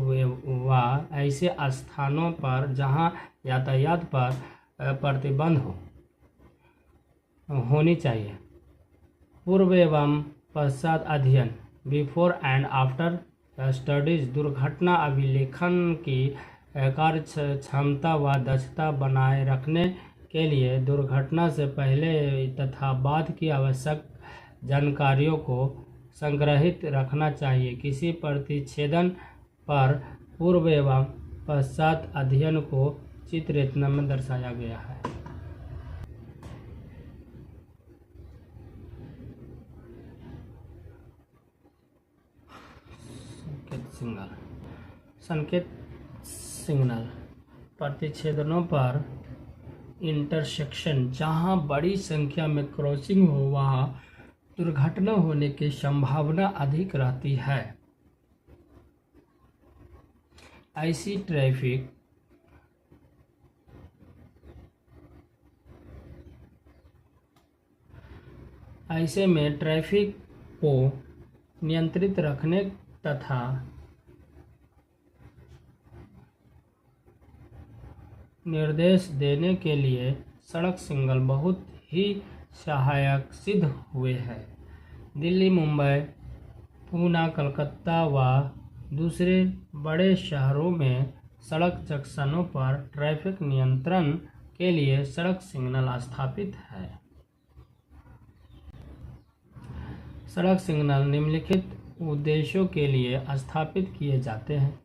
व ऐसे स्थानों पर जहां यातायात पर प्रतिबंध होनी चाहिए। पूर्व एवं पश्चात अध्ययन बिफोर एंड आफ्टर स्टडीज दुर्घटना अभिलेखन की कार्य क्षमता व दक्षता बनाए रखने के लिए दुर्घटना से पहले तथा बाद की आवश्यक जानकारियों को संग्रहित रखना चाहिए। किसी प्रतिच्छेदन पर पूर्व एवं पश्चात अध्ययन को चित्ररचना में दर्शाया गया है। संकेत सिग्नल प्रतिच्छेदनों पर इंटरसेक्शन जहां बड़ी संख्या में क्रॉसिंग हो वहां दुर्घटना होने की संभावना अधिक रहती है। ऐसे में ट्रैफिक को नियंत्रित रखने तथा निर्देश देने के लिए सड़क सिग्नल बहुत ही सहायक सिद्ध हुए हैं। दिल्ली, मुंबई, पूना, कलकत्ता व दूसरे बड़े शहरों में सड़क जंक्शनों पर ट्रैफिक नियंत्रण के लिए सड़क सिग्नल स्थापित है। सड़क सिग्नल निम्नलिखित उद्देश्यों के लिए स्थापित किए जाते हैं।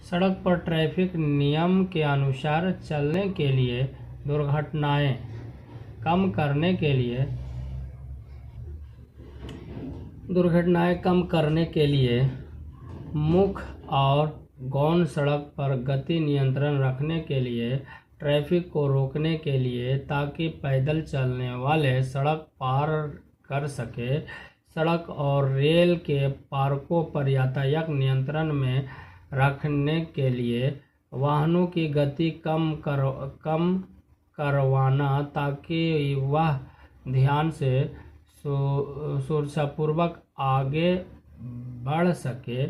सड़क पर ट्रैफिक नियम के अनुसार चलने के लिए, दुर्घटनाएं कम करने के लिए, मुख्य और गौण सड़क पर गति नियंत्रण रखने के लिए, ट्रैफिक को रोकने के लिए ताकि पैदल चलने वाले सड़क पार कर सके, सड़क और रेल के पार्कों पर यातायात नियंत्रण में रखने के लिए, वाहनों की गति कम करवाना ताकि वह ध्यान से सुरक्षापूर्वक आगे बढ़ सके,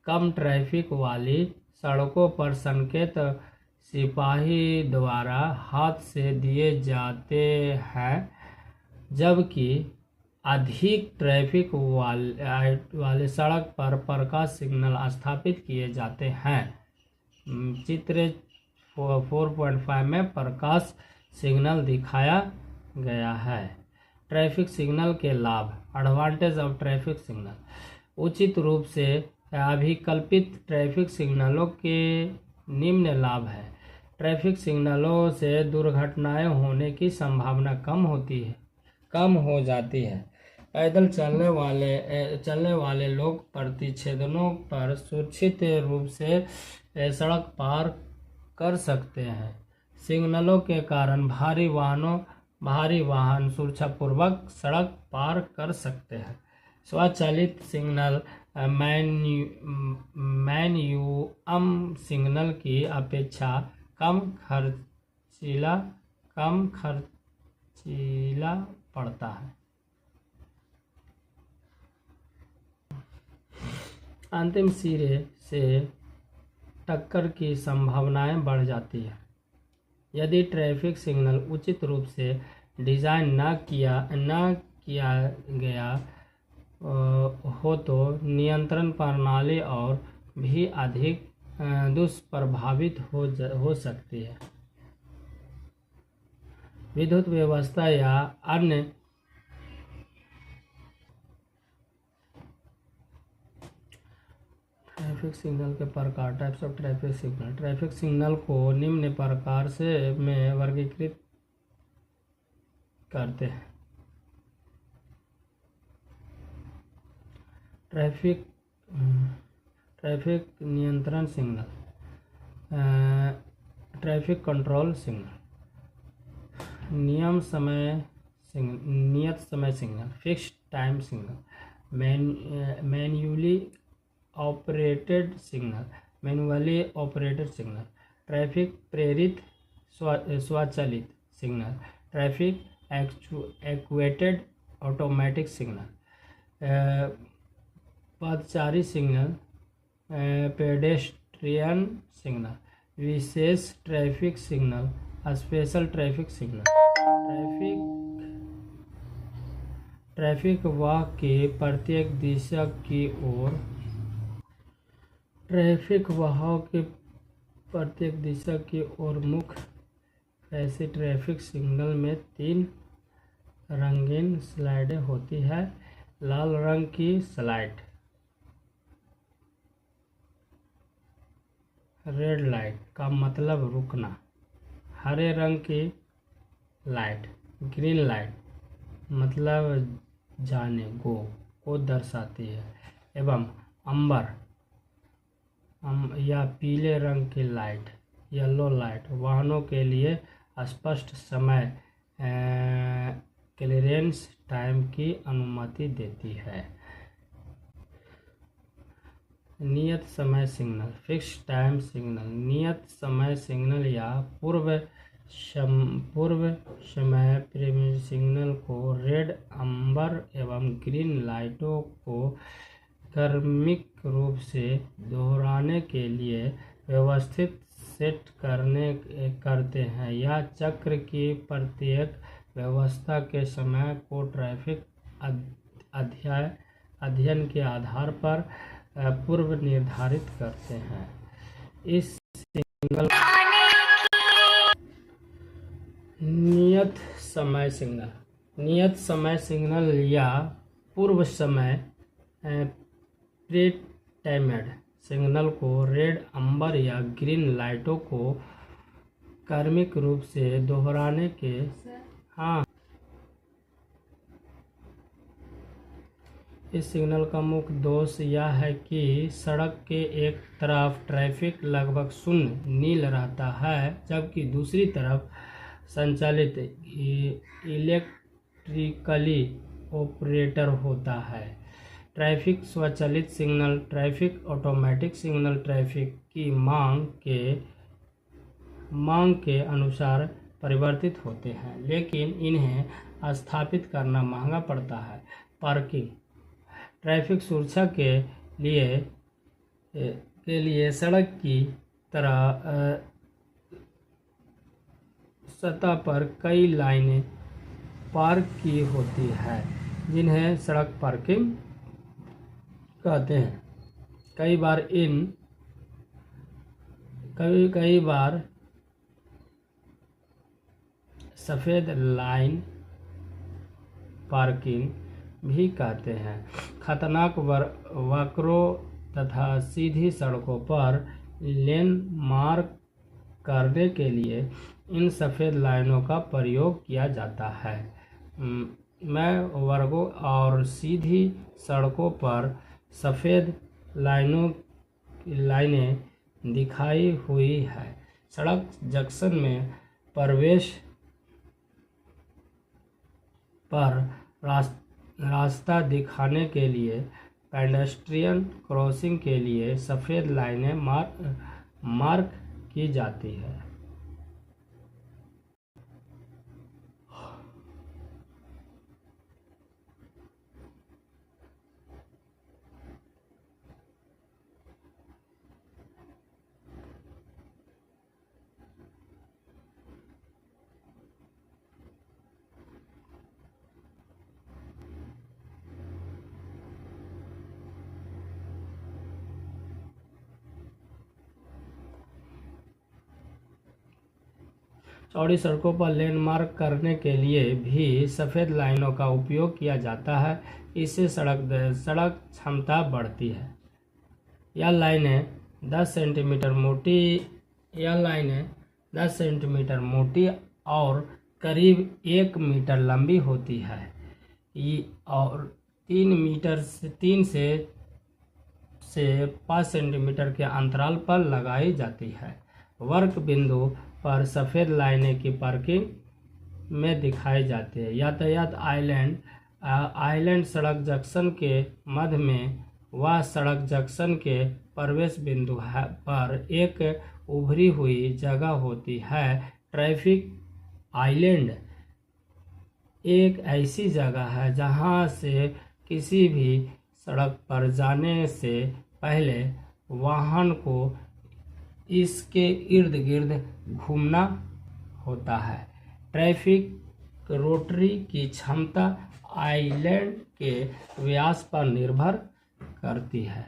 कम ट्रैफिक वाली सड़कों पर संकेत सिपाही द्वारा हाथ से दिए जाते हैं, जबकि अधिक ट्रैफिक वाले सड़क पर प्रकाश सिग्नल स्थापित किए जाते हैं। चित्र 4.5 में प्रकाश सिग्नल दिखाया गया है। ट्रैफिक सिग्नल के लाभ। Advantage of traffic signal. उचित रूप से अभिकल्पित ट्रैफिक सिग्नलों के निम्न लाभ हैं। ट्रैफिक सिग्नलों से दुर्घटनाएं होने की संभावना कम हो जाती है। पैदल चलने वाले लोग प्रतिच्छेदनों पर सुरक्षित रूप से सड़क पार कर सकते हैं। सिग्नलों के कारण भारी वाहनों भारी वाहन सुरक्षापूर्वक सड़क पार कर सकते हैं। स्वचालित सिग्नल मैन्युअल सिग्नल की अपेक्षा कम खर्चीला पड़ता है। अंतिम सिरे से टक्कर की संभावनाएं बढ़ जाती है। यदि ट्रैफिक सिग्नल उचित रूप से डिज़ाइन न किया गया हो तो नियंत्रण प्रणाली और भी अधिक दुष्प्रभावित हो सकती है। विद्युत व्यवस्था या अन्य ट्रैफिक सिग्नल के प्रकार। Types of traffic signal. Traffic signal को निम्न प्रकार से में वर्गीकृत करते हैं। ट्रैफिक नियंत्रण सिग्नल, ट्रैफिक कंट्रोल सिग्नल, नियत समय signal, fix time signal, manually operated signal, traffic प्रेरित स्वचालित signal, traffic actuated automatic signal, पदचारी सिग्नल, पेडेस्ट्रियन सिग्नल, विशेष traffic signal, special traffic signal. Traffic वाह के प्रत्येक दिशा की ओर मुख्य ऐसे ट्रैफिक सिग्नल में 3 रंगीन स्लाइडें होती है। लाल रंग की स्लाइड रेड लाइट का मतलब रुकना, हरे रंग की लाइट ग्रीन लाइट मतलब जाने को दर्शाती है, एवं अंबर या पीले रंग की लाइट येलो लाइट वाहनों के लिए स्पष्ट समय क्लियरेंस टाइम की अनुमति देती है। नियत समय सिग्नल, फिक्स टाइम सिग्नल, नियत समय सिग्नल या पूर्व समय प्रीमियर सिग्नल को रेड, अंबर एवं ग्रीन लाइटों को क्रमिक रूप से दोहराने के लिए व्यवस्थित सेट करते हैं। या चक्र की प्रत्येक व्यवस्था के समय को ट्रैफिक अध्ययन के आधार पर पूर्व निर्धारित करते हैं। इस सिग्नल नियत समय सिग्नल या पूर्व समय प्री-टाइम्ड सिग्नल को रेड, अंबर या ग्रीन लाइटों को क्रमिक रूप से दोहराने के इस सिग्नल का मुख्य दोष यह है कि सड़क के एक तरफ ट्रैफिक लगभग शून्य नील रहता है, जबकि दूसरी तरफ संचालित इलेक्ट्रिकली ऑपरेटर होता है। ट्रैफिक स्वचालित signal, traffic automatic signal traffic की मांग के अनुसार परिवर्तित होते हैं, लेकिन इन्हें स्थापित करना महंगा पड़ता है। पार्किंग। ट्रैफिक सुरक्षा के लिए सड़क की सतह पर कई लाइनें पार्क की होती है, जिन्हें सड़क पार्किंग कहते हैं। कई बार सफ़ेद लाइन पार्किंग भी कहते हैं। खतरनाक वक्रों तथा सीधी सड़कों पर लेन मार्क करने के लिए इन सफ़ेद लाइनों का प्रयोग किया जाता है। वर्गों और सीधी सड़कों पर सफ़ेद लाइनें दिखाई हुई है। सड़क जंक्शन में प्रवेश पर रास्ता दिखाने के लिए पेडेस्ट्रियन क्रॉसिंग के लिए सफ़ेद लाइनें मार्क की जाती है। चौड़ी सड़कों पर लेन मार्क करने के लिए भी सफ़ेद लाइनों का उपयोग किया जाता है। इससे सड़क क्षमता बढ़ती है। यह लाइनें 10 सेंटीमीटर मोटी और करीब 1 मीटर लंबी होती है और 3 से 5 सेंटीमीटर के अंतराल पर लगाई जाती है। वर्क बिंदु पर सफ़ेद लाइनें की पार्किंग में दिखाई जाती है। यातायात आइलैंड सड़क जंक्शन के मध्य में वह सड़क जंक्शन के प्रवेश बिंदु पर एक उभरी हुई जगह होती है। ट्रैफिक आइलैंड एक ऐसी जगह है जहां से किसी भी सड़क पर जाने से पहले वाहन को इसके इर्द गिर्द घूमना होता है। ट्रैफिक रोटरी की क्षमता आइलैंड के व्यास पर निर्भर करती है।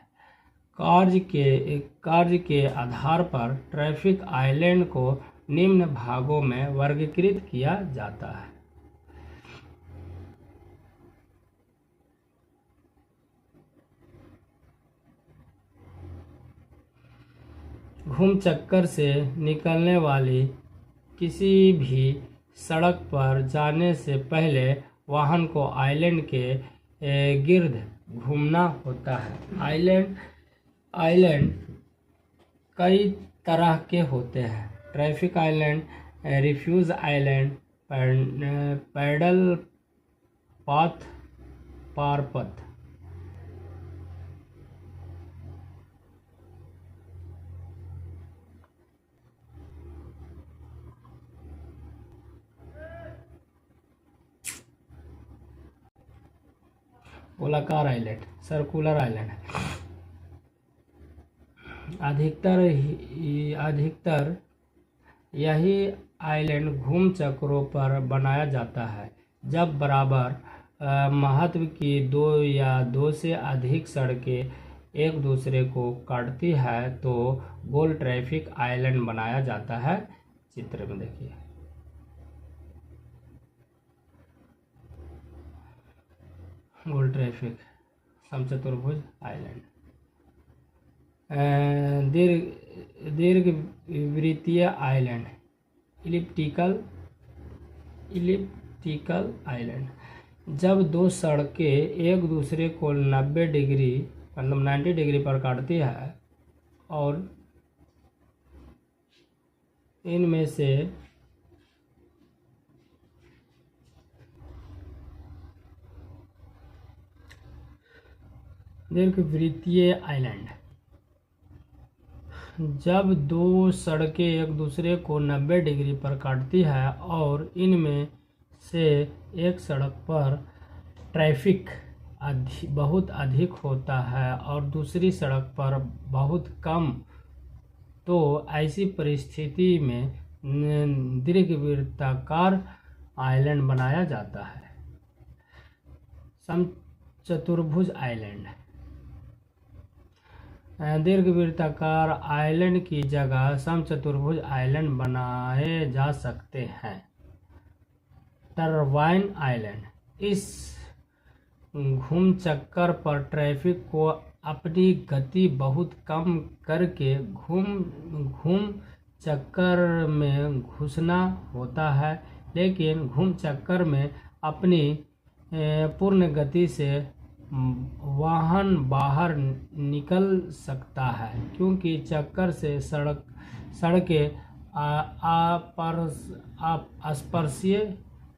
कार्य के आधार पर ट्रैफिक आइलैंड को निम्न भागों में वर्गीकृत किया जाता है। घूम चक्कर से निकलने वाली किसी भी सड़क पर जाने से पहले वाहन को आइलैंड के गिर्द घूमना होता है। आइलैंड कई तरह के होते हैं। Traffic island, refuge island, paddle path, पारपथ। गोलाकार आइलैंड, सर्कुलर आइलैंड। अधिकतर यही आइलैंड घूम चक्रों पर बनाया जाता है। जब बराबर महत्व की दो या दो से अधिक सड़कें एक दूसरे को काटती है तो गोल ट्रैफिक आइलैंड बनाया जाता है। चित्र में देखिए। गोल ट्रैफिक समचतुर्भुज आइलैंड। दीर्घवृत्तीय आइलैंड, इलिप्टिकल आइलैंड। जब दो सड़कें एक दूसरे को 90 डिग्री पर काटती है और इनमें से दीर्घवृत्तीय आइलैंड। जब दो सड़कें एक दूसरे को 90 डिग्री पर काटती है और इनमें से एक सड़क पर ट्रैफिक बहुत अधिक होता है और दूसरी सड़क पर बहुत कम, तो ऐसी परिस्थिति में दीर्घवृत्ताकार आइलैंड बनाया जाता है। समचतुर्भुज आइलैंड। दीर्घवृत्ताकार आइलैंड की जगह समचतुर्भुज आइलैंड बनाए जा सकते हैं। Turbine island. इस घूम चक्कर पर ट्रैफिक को अपनी गति बहुत कम करके घूम चक्कर में घुसना होता है, लेकिन घूम चक्कर में अपनी पूर्ण गति से वाहन बाहर निकल सकता है, क्योंकि चक्कर से सड़कें अस्पर्शीय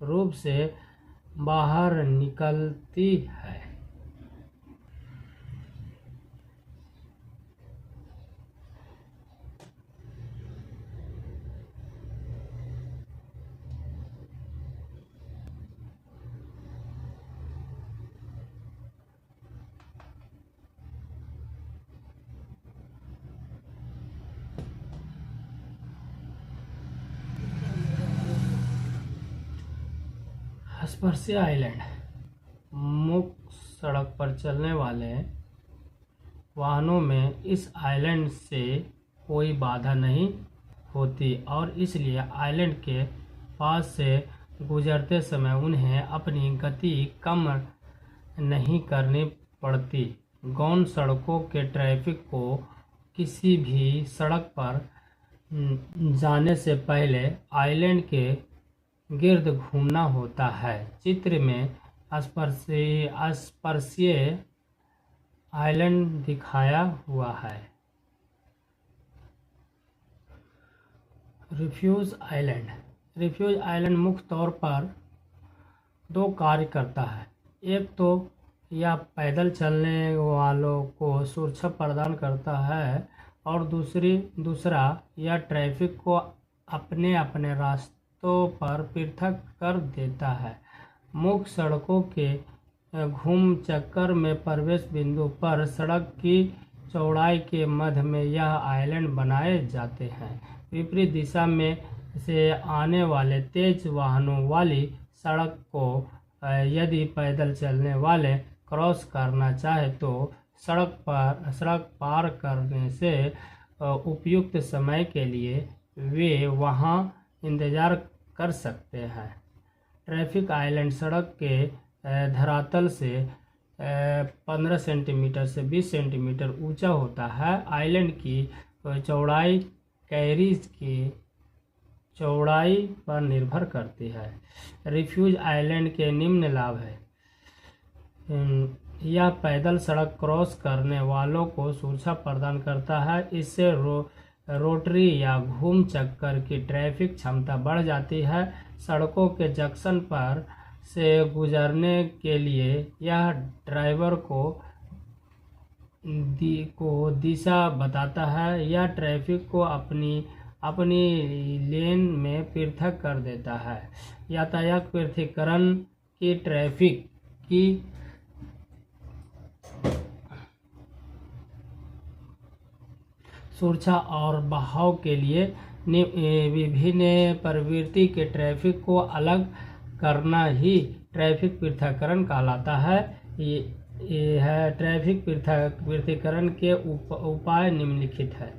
रूप से बाहर निकलती है। स्पर्शीय आइलैंड मुख्य सड़क पर चलने वाले वाहनों में इस आइलैंड से कोई बाधा नहीं होती और इसलिए आइलैंड के पास से गुजरते समय उन्हें अपनी गति कम नहीं करनी पड़ती। गौण सड़कों के ट्रैफिक को किसी भी सड़क पर जाने से पहले आइलैंड के गिर्द घूमना होता है। चित्र में स्पर्शीय आइलैंड दिखाया हुआ है। रिफ्यूज आइलैंड मुख्य तौर पर दो कार्य करता है। एक तो यह पैदल चलने वालों को सुरक्षा प्रदान करता है और दूसरा यह ट्रैफिक को अपने अपने रास्तों पर पृथक कर देता है। मुख्य सड़कों के घूम चक्कर में प्रवेश बिंदु पर सड़क की चौड़ाई के मध्य में यह आइलैंड बनाए जाते हैं। विपरीत दिशा में से आने वाले तेज वाहनों वाली सड़क को यदि पैदल चलने वाले क्रॉस करना चाहे तो सड़क पार करने से उपयुक्त समय के लिए वे वहां इंतजार कर सकते हैं। ट्रैफिक आइलैंड सड़क के धरातल से 15 सेंटीमीटर से 20 सेंटीमीटर ऊंचा होता है। आइलैंड की चौड़ाई कैरीज की चौड़ाई पर निर्भर करती है। रिफ्यूज आइलैंड के निम्न लाभ है। यह पैदल सड़क क्रॉस करने वालों को सुरक्षा प्रदान करता है। इससे रोटरी या घूम चक्कर की ट्रैफिक क्षमता बढ़ जाती है। सड़कों के जंक्शन पर से गुजरने के लिए यह ड्राइवर को दिशा बताता है। यह ट्रैफिक को अपनी लेन में पृथक कर देता है। यातायात पृथक्करण की ट्रैफिक की सुरक्षा और बहाव के लिए विभिन्न प्रवृत्ति के ट्रैफिक को अलग करना ही ट्रैफिक पृथक्करण कहलाता है। यह ट्रैफिक पृथक्करण के उपाय निम्नलिखित है।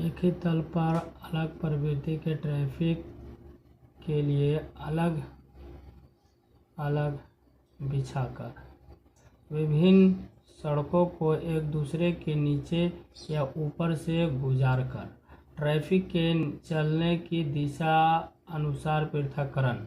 एक ही तल पर अलग प्रवृत्ति के ट्रैफिक के लिए अलग अलग बिछाकर विभिन्न सड़कों को एक दूसरे के नीचे या ऊपर से गुजारकर ट्रैफिक के चलने की दिशा अनुसार पृथक्करण।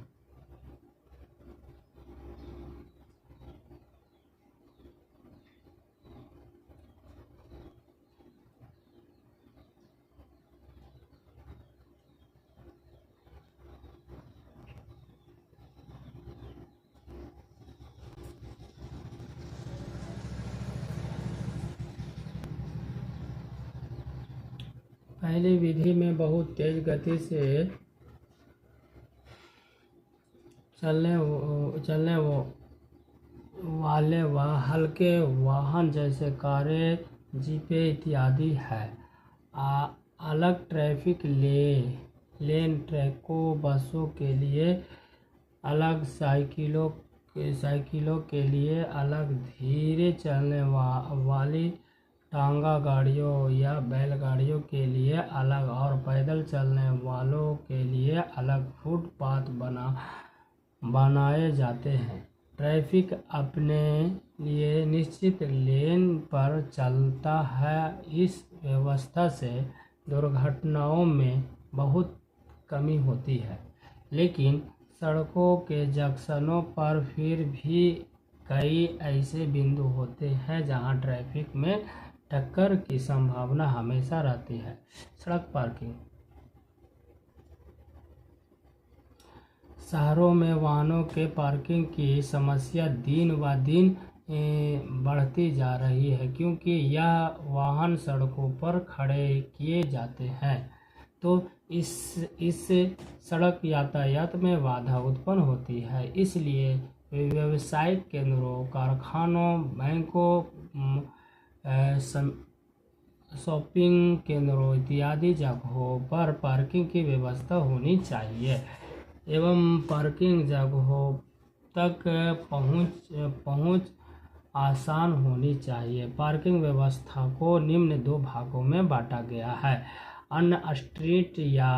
पहली विधि में बहुत तेज गति से चलने वाले हल्के वाहन जैसे कारें, जीपें इत्यादि है। अलग ट्रैफिक लेन ट्रकों, बसों के लिए अलग, साइकिलों के लिए अलग, धीरे चलने वाली टांगा गाड़ियों या बैलगाड़ियों के लिए अलग और पैदल चलने वालों के लिए अलग फुटपाथ बनाए जाते हैं। ट्रैफिक अपने लिए निश्चित लेन पर चलता है। इस व्यवस्था से दुर्घटनाओं में बहुत कमी होती है, लेकिन सड़कों के जंक्शनों पर फिर भी कई ऐसे बिंदु होते हैं जहां ट्रैफिक में टक्कर की संभावना हमेशा रहती है। सड़क पार्किंग शहरों में वाहनों के पार्किंग की समस्या दिन ब दिन बढ़ती जा रही है, क्योंकि यह वाहन सड़कों पर खड़े किए जाते हैं तो इससे सड़क यातायात में बाधा उत्पन्न होती है। इसलिए व्यावसायिक केंद्रों, कारखानों, बैंकों, शॉपिंग केंद्रों इत्यादि जगहों पर पार्किंग की व्यवस्था होनी चाहिए एवं पार्किंग जगहों तक पहुंच आसान होनी चाहिए। पार्किंग व्यवस्था को निम्न 2 भागों में बांटा गया है: ऑन स्ट्रीट या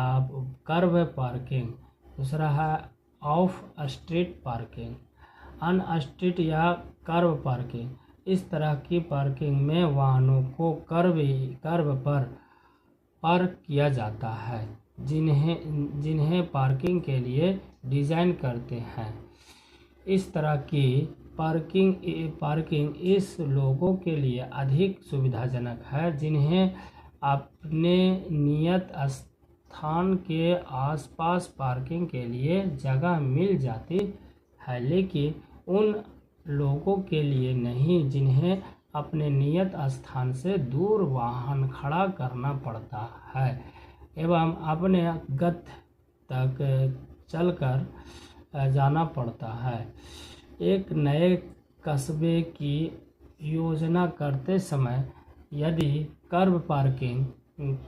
कर्ब पार्किंग, दूसरा है of street parking. On street या कर्ब पार्किंग, इस तरह की पार्किंग में वाहनों को कर्ब पर पार्क किया जाता है जिन्हें पार्किंग के लिए डिज़ाइन करते हैं। इस तरह की पार्किंग इस लोगों के लिए अधिक सुविधाजनक है जिन्हें अपने नियत स्थान के आसपास पार्किंग के लिए जगह मिल जाती है, लेकिन उन लोगों के लिए नहीं जिन्हें अपने नियत स्थान से दूर वाहन खड़ा करना पड़ता है एवं अपने गंतव्य तक चलकर जाना पड़ता है। एक नए कस्बे की योजना करते समय यदि कर्ब पार्किंग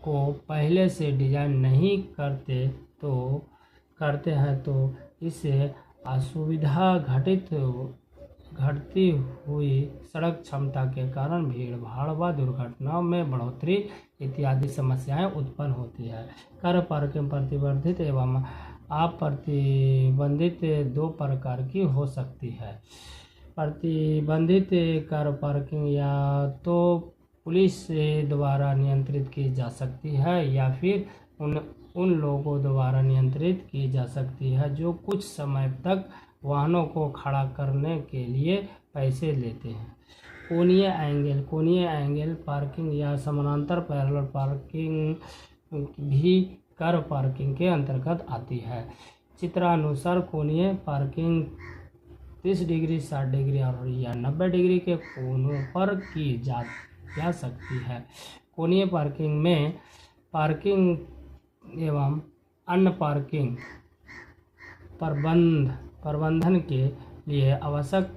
को पहले से डिजाइन नहीं करते हैं तो इससे असुविधा घटती हुई सड़क क्षमता के कारण भीड़ भाड़ व दुर्घटनाओं में बढ़ोतरी इत्यादि समस्याएं उत्पन्न होती है। कर्ब पार्किंग प्रतिबंधित एवं अप्रतिबंधित 2 प्रकार की हो सकती है। प्रतिबंधित कर्ब पार्किंग या तो पुलिस द्वारा नियंत्रित की जा सकती है या फिर उन लोगों द्वारा नियंत्रित की जा सकती है जो कुछ समय तक वाहनों को खड़ा करने के लिए पैसे लेते हैं। कोणीय एंगल पार्किंग या समानांतर पैरेलल पार्किंग भी कर्ब पार्किंग के अंतर्गत आती है। चित्रानुसार कोणीय पार्किंग 30 डिग्री, 60 डिग्री और या 90 डिग्री के कोणों पर की जा सकती है। कोणीय पार्किंग में पार्किंग एवं अन्य पार्किंग प्रबंधन के लिए आवश्यक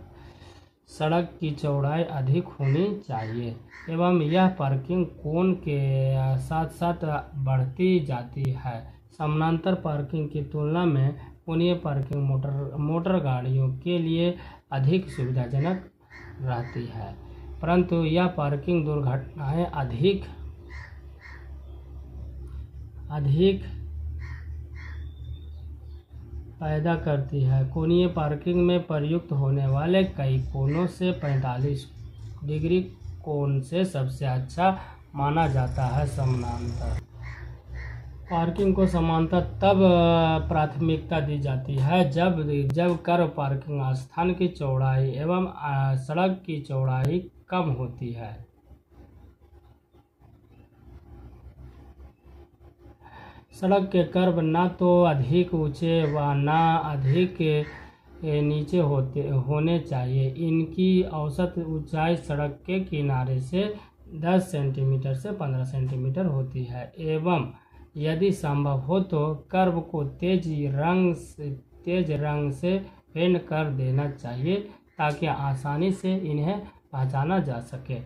सड़क की चौड़ाई अधिक होनी चाहिए एवं यह पार्किंग कोण के साथ साथ बढ़ती जाती है। समानांतर पार्किंग की तुलना में कोणीय पार्किंग मोटर गाड़ियों के लिए अधिक सुविधाजनक रहती है, परंतु यह पार्किंग दुर्घटनाएं अधिक पैदा करती है। कोणीय पार्किंग में प्रयुक्त होने वाले कई कोणों से 45 डिग्री कोण से सबसे अच्छा माना जाता है। समानांतर पार्किंग को समानांतर तब प्राथमिकता दी जाती है जब कर्ब पार्किंग स्थान की चौड़ाई एवं सड़क की चौड़ाई कम होती है। सड़क के कर्ब न तो अधिक ऊंचे व न अधिक नीचे होने चाहिए। इनकी औसत ऊंचाई सड़क के किनारे से 10 सेंटीमीटर से 15 सेंटीमीटर होती है एवं यदि संभव हो तो कर्ब को तेज रंग से पेंट कर देना चाहिए ताकि आसानी से इन्हें पहचाना जा सके।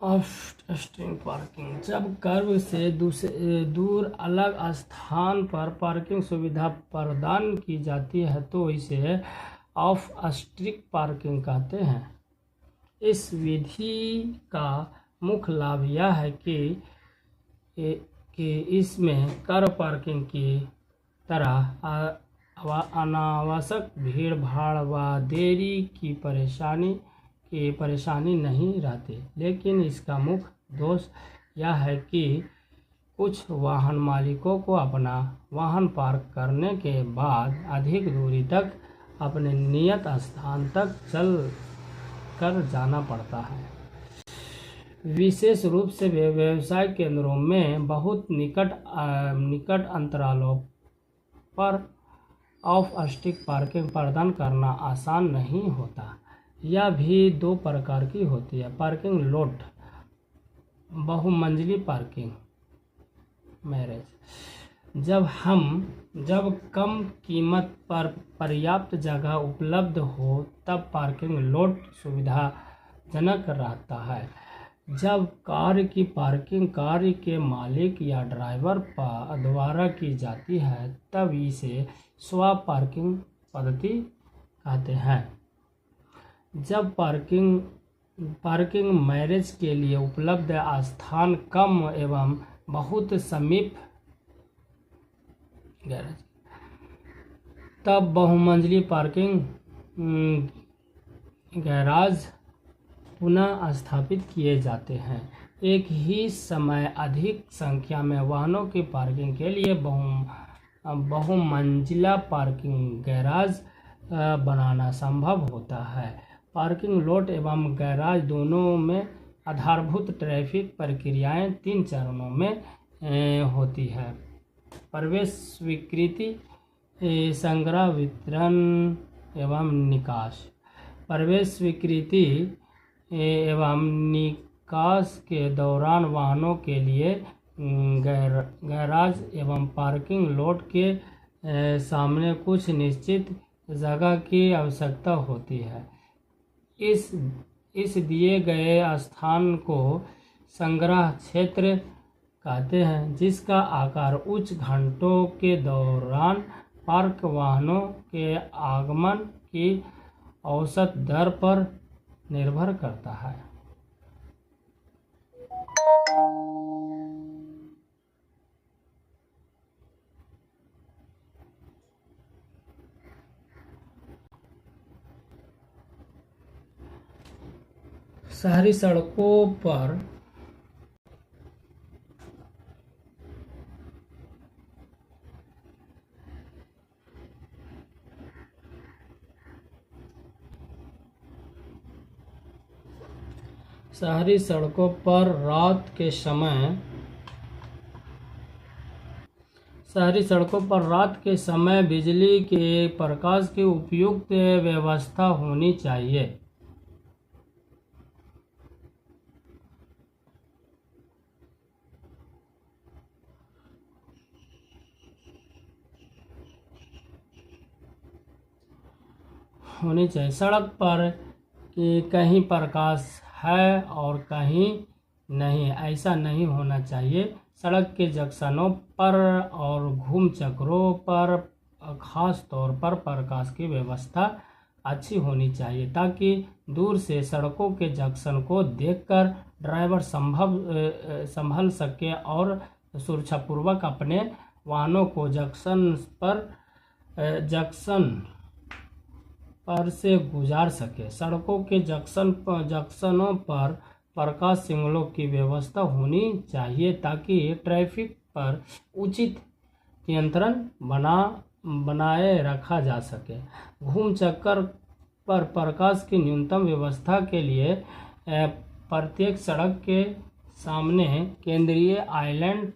ऑफ स्ट्रीट पार्किंग, जब कर्व से दूर अलग स्थान पर पार्किंग सुविधा प्रदान की जाती है तो इसे ऑफ स्ट्रीट पार्किंग कहते हैं। इस विधि का मुख्य लाभ यह है कि इसमें कार पार्किंग की तरह अनावश्यक भीड़ भाड़ व देरी की परेशानी नहीं रहती, लेकिन इसका मुख्य दोष यह है कि कुछ वाहन मालिकों को अपना वाहन पार्क करने के बाद अधिक दूरी तक अपने नियत स्थान तक चल कर जाना पड़ता है। विशेष रूप से व्यवसाय केंद्रों में बहुत निकट अंतरालों पर ऑफ स्ट्रीट पार्किंग प्रदान करना आसान नहीं होता। यह भी दो प्रकार की होती है: पार्किंग लॉट, बहुमंजिली पार्किंग मैरेज। जब कम कीमत पर पर्याप्त जगह उपलब्ध हो तब पार्किंग लॉट सुविधाजनक रहता है। जब कार की पार्किंग कार्य के मालिक या ड्राइवर द्वारा की जाती है तब इसे स्व पार्किंग पद्धति कहते हैं। जब पार्किंग मैरेज के लिए उपलब्ध स्थान कम एवं बहुत समीप तब बहुमंजिली पार्किंग गैराज पुनः स्थापित किए जाते हैं। एक ही समय अधिक संख्या में वाहनों की पार्किंग के लिए बहुमंजिला पार्किंग गैराज बनाना संभव होता है। पार्किंग लॉट एवं गैराज दोनों में आधारभूत ट्रैफिक प्रक्रियाएं 3 चरणों में होती है: प्रवेश, स्वीकृति, संग्रह, वितरण एवं निकास। प्रवेश, स्वीकृति एवं निकास के दौरान वाहनों के लिए गैराज एवं पार्किंग लॉट के सामने कुछ निश्चित जगह की आवश्यकता होती है। इस दिए गए स्थान को संग्रह क्षेत्र कहते हैं, जिसका आकार उच्च घंटों के दौरान पार्क वाहनों के आगमन की औसत दर पर निर्भर करता है। शहरी सड़कों पर रात के समय बिजली के प्रकाश की उपयुक्त व्यवस्था होनी चाहिए। सड़क पर कहीं प्रकाश है और कहीं नहीं, ऐसा नहीं होना चाहिए। सड़क के जंक्शनों पर और घूम चक्रों पर खास तौर पर प्रकाश की व्यवस्था अच्छी होनी चाहिए ताकि दूर से सड़कों के जंक्शन को देखकर ड्राइवर संभल सके और सुरक्षापूर्वक अपने वाहनों को जंक्शन पर से गुजार सके। सड़कों के जंक्शनों पर प्रकाश सिग्नलों की व्यवस्था होनी चाहिए ताकि ट्रैफिक पर उचित नियंत्रण बनाए रखा जा सके। घूम चक्कर पर प्रकाश की न्यूनतम व्यवस्था के लिए प्रत्येक सड़क के सामने केंद्रीय आइलैंड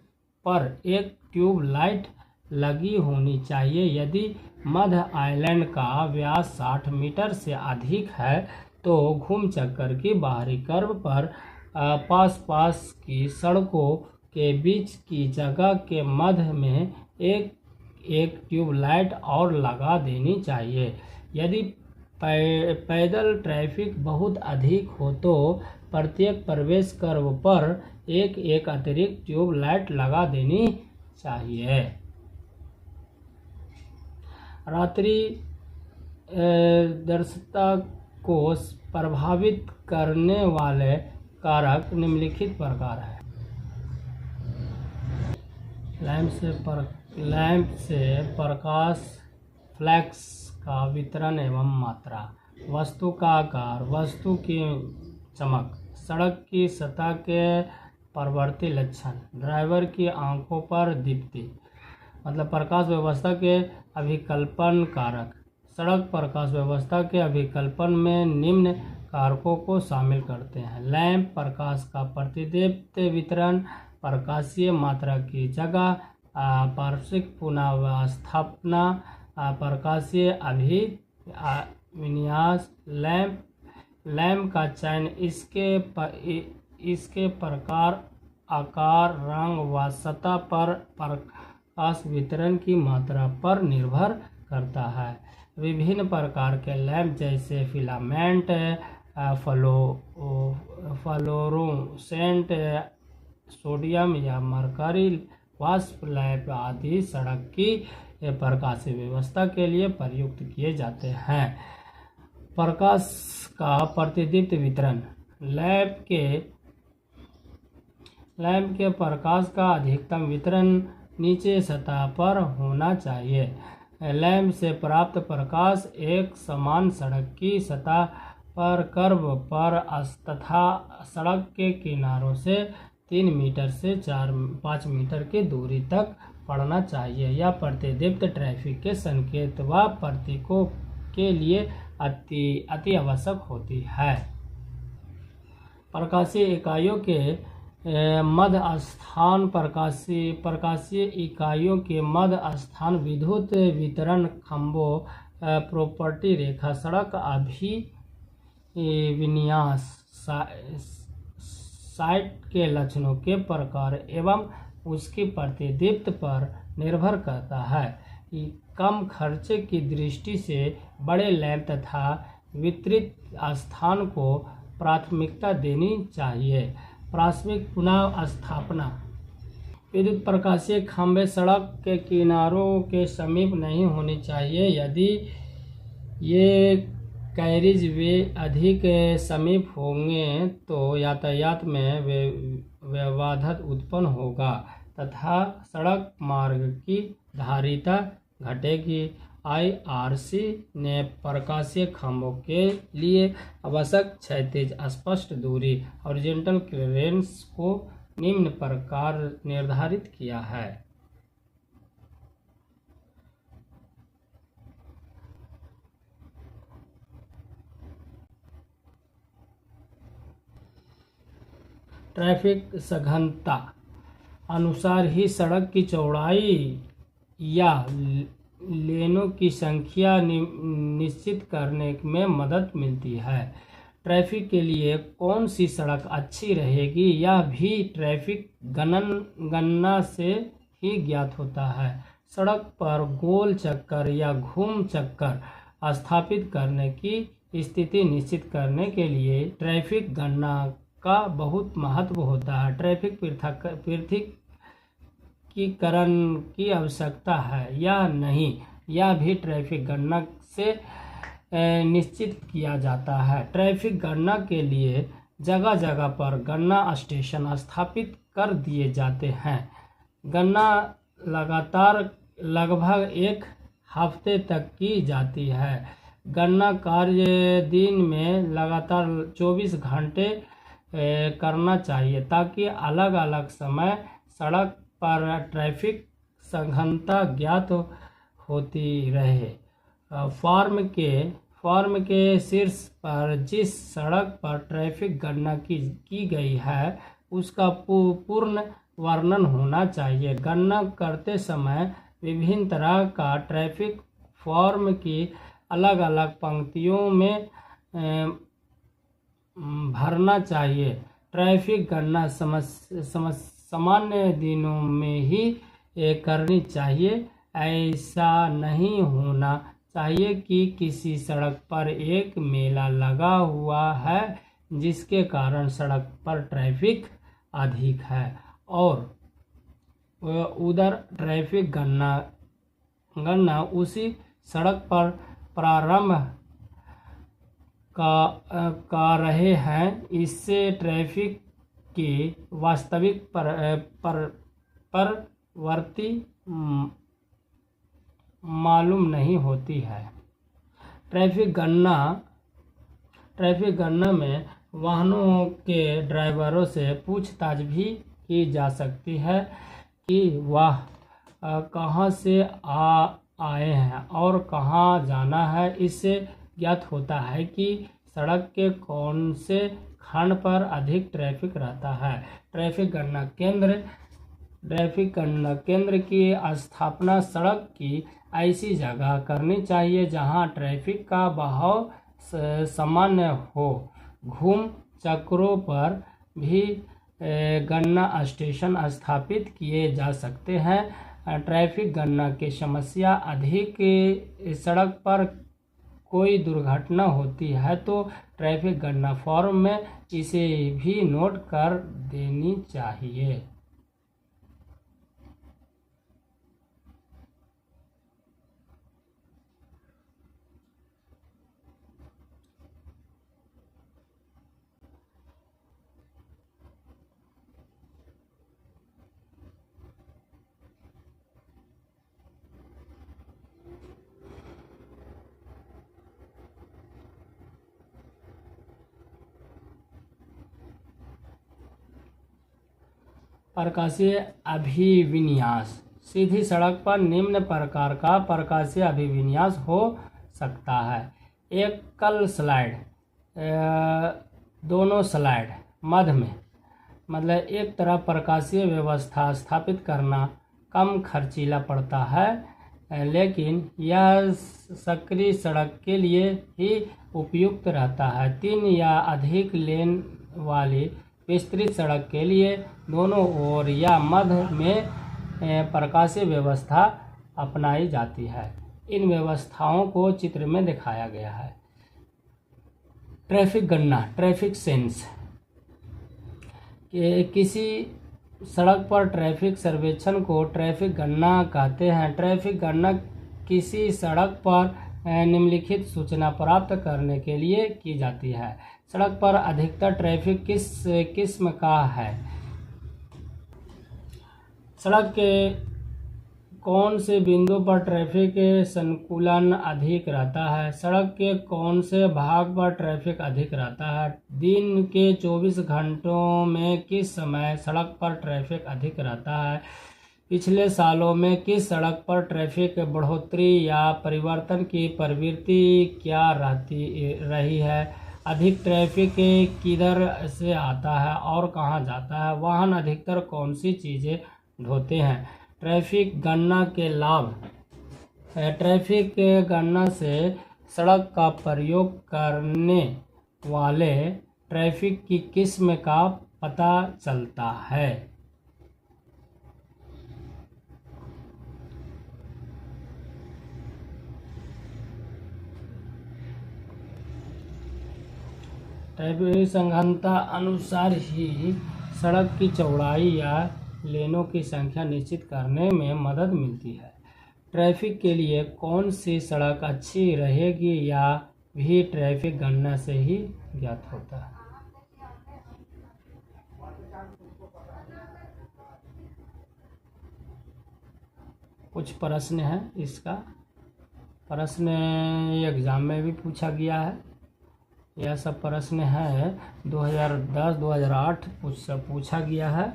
पर एक ट्यूब लाइट लगी होनी चाहिए। यदि मध्य आइलैंड का व्यास 60 मीटर से अधिक है तो घूम चक्कर की बाहरी कर्व पर पास की सड़कों के बीच की जगह के मध्य में एक ट्यूब लाइट और लगा देनी चाहिए। यदि पैदल ट्रैफिक बहुत अधिक हो तो प्रत्येक प्रवेश कर्व पर एक एक अतिरिक्त ट्यूब लाइट लगा देनी चाहिए। रात्रि दृश्यता को प्रभावित करने वाले कारक निम्नलिखित प्रकार हैं। लैंप से प्रकाश फ्लैक्स का वितरण एवं मात्रा, वस्तु का आकार, वस्तु की चमक, सड़क की सतह के प्रवृत्ति लक्षण, ड्राइवर की आंखों पर दीप्ति। मतलब प्रकाश व्यवस्था के अभिकल्पन कारक। सड़क प्रकाश व्यवस्था के अभिकल्पन में निम्न कारकों को शामिल करते हैं। लैंप प्रकाश का प्रतिदीप्त वितरण, प्रकाशीय मात्रा की जगह, पार्श्विक पुनर्स्थापना, प्रकाशीय अभिविन्यास, लैंप का चयन इसके प्रकार, आकार, रंग व सतह पर प्रकाश वितरण की मात्रा पर निर्भर करता है। विभिन्न प्रकार के लैंप जैसे फिलामेंट, फ्लोरोसेंट, सोडियम या मरकरी वाष्प लैंप आदि सड़क की प्रकाशीय व्यवस्था के लिए प्रयुक्त किए जाते हैं। प्रकाश का प्रतिदीप्त वितरण। लैंप के प्रकाश का अधिकतम वितरण नीचे सतह पर होना चाहिए। लैंप से प्राप्त प्रकाश एक समान सड़क की सतह पर, कर्व पर तथा सड़क के किनारों से 3 मीटर से 5 मीटर की दूरी तक पड़ना चाहिए। यह प्रतिदीप्त ट्रैफिक के संकेत व प्रतीकों के लिए अति आवश्यक होती है। प्रकाशीय इकाइयों के मध्य स्थान। प्रकाशीय इकाइयों के मध्य स्थान विद्युत वितरण खंभों, प्रॉपर्टी रेखा, सड़क अभिविन्यास, साइट के लक्षणों के प्रकार एवं उसकी प्रतिदीप्त पर निर्भर करता है। कम खर्चे की दृष्टि से बड़े लैंप तथा वितरित स्थान को प्राथमिकता देनी चाहिए। पार्श्विक पुनः स्थापना। विद्युत प्रकाशीय खंभे सड़क के किनारों के समीप नहीं होने चाहिए। यदि ये कैरिज वे अधिक समीप होंगे तो यातायात में व्यवधान उत्पन्न होगा तथा सड़क मार्ग की धारिता घटेगी। IRC ने प्रकाशीय खंभों के लिए आवश्यक क्षैतिज स्पष्ट दूरी हॉरिजॉन्टल क्लीयरेंस को निम्न प्रकार निर्धारित किया है। ट्रैफिक सघनता अनुसार ही सड़क की चौड़ाई या लेनों की संख्या निश्चित करने में मदद मिलती है। ट्रैफिक के लिए कौन सी सड़क अच्छी रहेगी यह भी ट्रैफिक गणना से ही ज्ञात होता है। सड़क पर गोल चक्कर या घूम चक्कर स्थापित करने की स्थिति निश्चित करने के लिए ट्रैफिक गणना का बहुत महत्व होता है। ट्रैफिक पृथकीकरण की आवश्यकता है या नहीं यह भी ट्रैफिक गणना से निश्चित किया जाता है। ट्रैफिक गणना के लिए जगह जगह पर गणना स्टेशन स्थापित कर दिए जाते हैं। गणना लगातार लगभग 1 हफ्ते तक की जाती है। गणना कार्य दिन में लगातार 24 घंटे करना चाहिए ताकि अलग अलग समय सड़क पर ट्रैफिक सघनता ज्ञात होती रहे। फॉर्म के शीर्ष पर जिस सड़क पर ट्रैफिक गणना की गई है उसका पूर्ण वर्णन होना चाहिए। गणना करते समय विभिन्न तरह का ट्रैफिक फॉर्म की अलग अलग पंक्तियों में भरना चाहिए। ट्रैफिक गणना सामान्य दिनों में ही करनी चाहिए। ऐसा नहीं होना चाहिए कि किसी सड़क पर एक मेला लगा हुआ है जिसके कारण सड़क पर ट्रैफिक अधिक है, और उधर ट्रैफिक गणना उसी सड़क पर प्रारंभ का रहे हैं। इससे ट्रैफिक की वास्तविक प्रवृत्ति मालूम नहीं होती है। ट्रैफिक गणना में वाहनों के ड्राइवरों से पूछताछ भी की जा सकती है कि वह कहां से आए हैं और कहां जाना है। इससे ज्ञात होता है कि सड़क के कौन से खंड पर अधिक ट्रैफिक रहता है। ट्रैफिक गणना केंद्र की स्थापना सड़क की ऐसी जगह करनी चाहिए जहां ट्रैफिक का बहाव सामान्य हो। घूम चक्रों पर भी गणना स्टेशन स्थापित किए जा सकते हैं। ट्रैफिक गणना की समस्या अधिक सड़क पर कोई दुर्घटना होती है तो ट्रैफिक गणना फॉर्म में इसे भी नोट कर देनी चाहिए। प्रकाशीय अभिविन्यास। सीधी सड़क पर निम्न प्रकार का प्रकाशीय अभिविन्यास हो सकता है। एकल स्लाइड, दोनों स्लाइड मध्य में, मतलब एक तरफ प्रकाशीय व्यवस्था स्थापित करना कम खर्चीला पड़ता है, लेकिन यह सक्रिय सड़क के लिए ही उपयुक्त रहता है। 3 या अधिक लेन वाली विस्तृत सड़क के लिए दोनों ओर या मध्य में प्रकाशीय व्यवस्था अपनाई जाती है। इन व्यवस्थाओं को चित्र में दिखाया गया है। ट्रैफिक गणना, ट्रैफिक सेंस। किसी सड़क पर ट्रैफिक सर्वेक्षण को ट्रैफिक गणना कहते हैं। ट्रैफिक गणना किसी सड़क पर निम्नलिखित सूचना प्राप्त करने के लिए की जाती है। सड़क पर अधिकतर ट्रैफिक किस किस्म का है? सड़क के कौन से बिंदु पर ट्रैफिक संकुलन अधिक रहता है? सड़क के कौन से भाग पर ट्रैफिक अधिक रहता है? दिन के 24 घंटों में किस समय सड़क पर ट्रैफिक अधिक रहता है? पिछले सालों में किस सड़क पर ट्रैफिक बढ़ोतरी या परिवर्तन की प्रवृत्ति क्या रही है? अधिक ट्रैफिक किधर से आता है और कहां जाता है? वाहन अधिकतर कौन सी चीजें ढोते हैं? ट्रैफिक गणना के लाभ। ट्रैफिक गणना से सड़क का प्रयोग करने वाले ट्रैफिक की किस्म का पता चलता है। ट्रैफिक सघनता अनुसार ही सड़क की चौड़ाई या लेनों की संख्या निश्चित करने में मदद मिलती है। ट्रैफिक के लिए कौन सी सड़क अच्छी रहेगी या भी ट्रैफिक गणना से ही ज्ञात होता है। कुछ प्रश्न है, इसका प्रश्न एग्जाम में भी पूछा गया है। यह सब प्रश्न है 2010-2008 पूछा गया है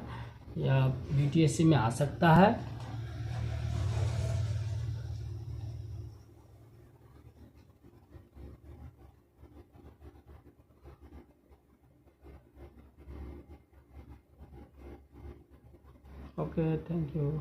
या यूपीएससी में आ सकता है। Okay, thank you.